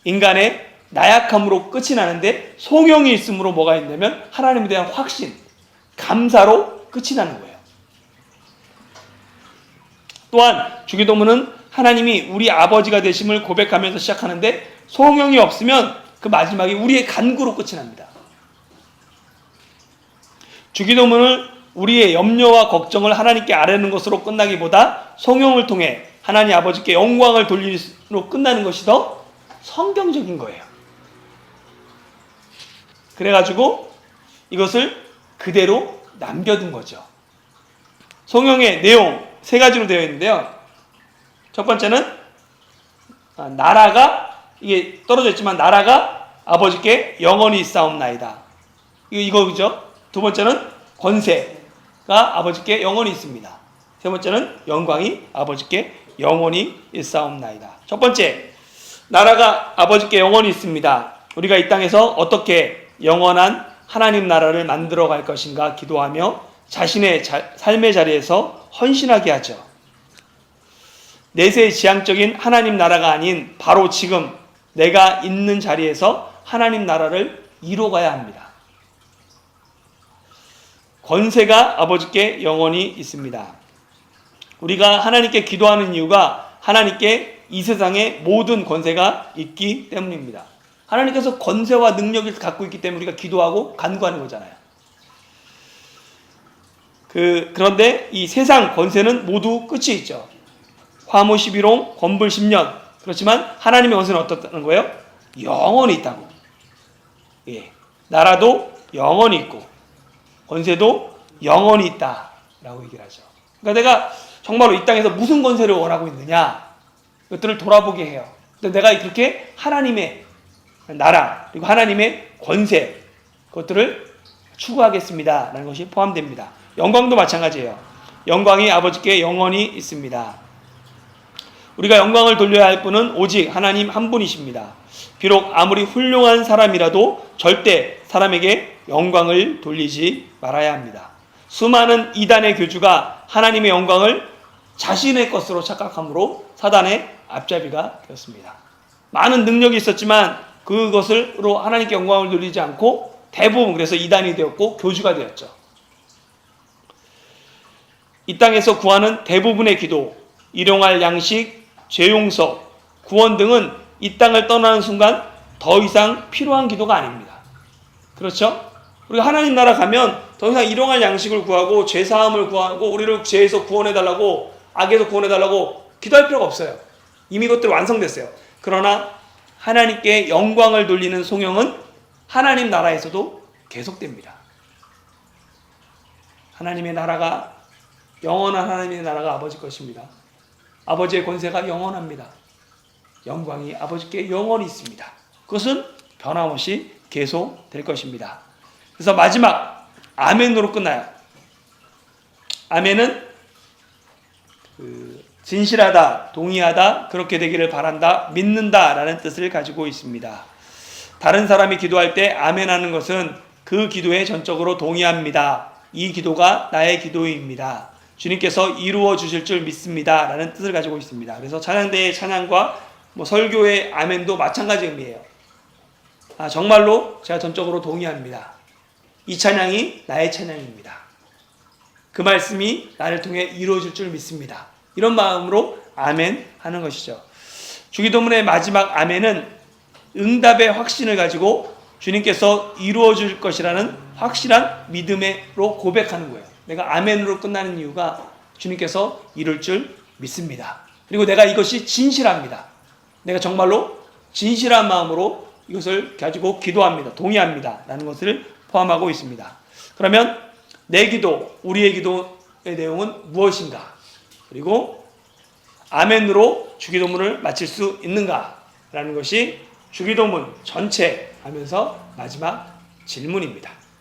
인간의 나약함으로 끝이 나는데 송영이 있으므로 뭐가 있냐면 하나님에 대한 확신, 감사로 끝이 나는 거예요. 또한 주기도문은 하나님이 우리 아버지가 되심을 고백하면서 시작하는데 송영이 없으면 그 마지막에 우리의 간구로 끝이 납니다. 주기도문을 우리의 염려와 걱정을 하나님께 아뢰는 것으로 끝나기보다 성령을 통해 하나님 아버지께 영광을 돌리로 끝나는 것이 더 성경적인 거예요. 그래가지고 이것을 그대로 남겨둔 거죠. 성경의 내용 3가지로 되어 있는데요. 첫 번째는 나라가, 이게 떨어져 있지만 나라가 아버지께 영원히 있사옵나이다. 이거 그죠? 두 번째는 권세가 아버지께 영원히 있습니다. 세 번째는 영광이 아버지께 영원히 있사옵나이다. 첫 번째, 나라가 아버지께 영원히 있습니다. 우리가 이 땅에서 어떻게 영원한 하나님 나라를 만들어 갈 것인가 기도하며 자신의 삶의 자리에서 헌신하게 하죠. 내세의 지향적인 하나님 나라가 아닌 바로 지금 내가 있는 자리에서 하나님 나라를 이루어가야 합니다. 권세가 아버지께 영원히 있습니다. 우리가 하나님께 기도하는 이유가 하나님께 이 세상의 모든 권세가 있기 때문입니다. 하나님께서 권세와 능력을 갖고 있기 때문에 우리가 기도하고 간구하는 거잖아요. 그런데 이 세상 권세는 모두 끝이 있죠. 화무 11호, 권불 10년. 그렇지만 하나님의 권세는 어떻다는 거예요? 영원히 있다고. 예. 나라도 영원히 있고 권세도 영원히 있다라고 얘기를 하죠. 그러니까 내가 정말로 이 땅에서 무슨 권세를 원하고 있느냐, 이것들을 돌아보게 해요. 근데 내가 그렇게 하나님의 나라 그리고 하나님의 권세, 그것들을 추구하겠습니다 라는 것이 포함됩니다. 영광도 마찬가지예요. 영광이 아버지께 영원히 있습니다. 우리가 영광을 돌려야 할 분은 오직 하나님 한 분이십니다. 비록 아무리 훌륭한 사람이라도 절대 사람에게 영광을 돌리지 말아야 합니다. 수많은 이단의 교주가 하나님의 영광을 자신의 것으로 착각함으로 사단의 앞잡이가 되었습니다. 많은 능력이 있었지만 그것으로 하나님께 영광을 돌리지 않고 대부분 그래서 이단이 되었고 교주가 되었죠. 이 땅에서 구하는 대부분의 기도, 일용할 양식, 죄 용서, 구원 등은 이 땅을 떠나는 순간 더 이상 필요한 기도가 아닙니다. 그렇죠? 우리가 하나님 나라 가면 더 이상 일용할 양식을 구하고 죄 사함을 구하고 우리를 죄에서 구원해달라고, 악에서 구원해달라고 기도할 필요가 없어요. 이미 그것들 완성됐어요. 그러나 하나님께 영광을 돌리는 송영은 하나님 나라에서도 계속됩니다. 하나님의 나라가, 영원한 하나님의 나라가 아버지 것입니다. 아버지의 권세가 영원합니다. 영광이 아버지께 영원히 있습니다. 그것은 변함없이 계속될 것입니다. 그래서 마지막 아멘으로 끝나요. 아멘은 진실하다, 동의하다, 그렇게 되기를 바란다, 믿는다 라는 뜻을 가지고 있습니다. 다른 사람이 기도할 때 아멘하는 것은 그 기도에 전적으로 동의합니다. 이 기도가 나의 기도입니다. 주님께서 이루어 주실 줄 믿습니다 라는 뜻을 가지고 있습니다. 그래서 찬양대의 찬양과 설교의 아멘도 마찬가지 의미예요. 정말로 제가 전적으로 동의합니다. 이 찬양이 나의 찬양입니다. 그 말씀이 나를 통해 이루어질 줄 믿습니다. 이런 마음으로 아멘 하는 것이죠. 주기도문의 마지막 아멘은 응답의 확신을 가지고 주님께서 이루어 줄 것이라는 확실한 믿음으로 고백하는 거예요. 내가 아멘으로 끝나는 이유가 주님께서 이룰 줄 믿습니다. 그리고 내가 이것이 진실합니다. 내가 정말로 진실한 마음으로 이것을 가지고 기도합니다. 동의합니다. 라는 것을 포함하고 있습니다. 그러면 내 기도, 우리의 기도의 내용은 무엇인가? 그리고 아멘으로 주기도문을 마칠 수 있는가? 라는 것이 주기도문 전체 하면서 마지막 질문입니다.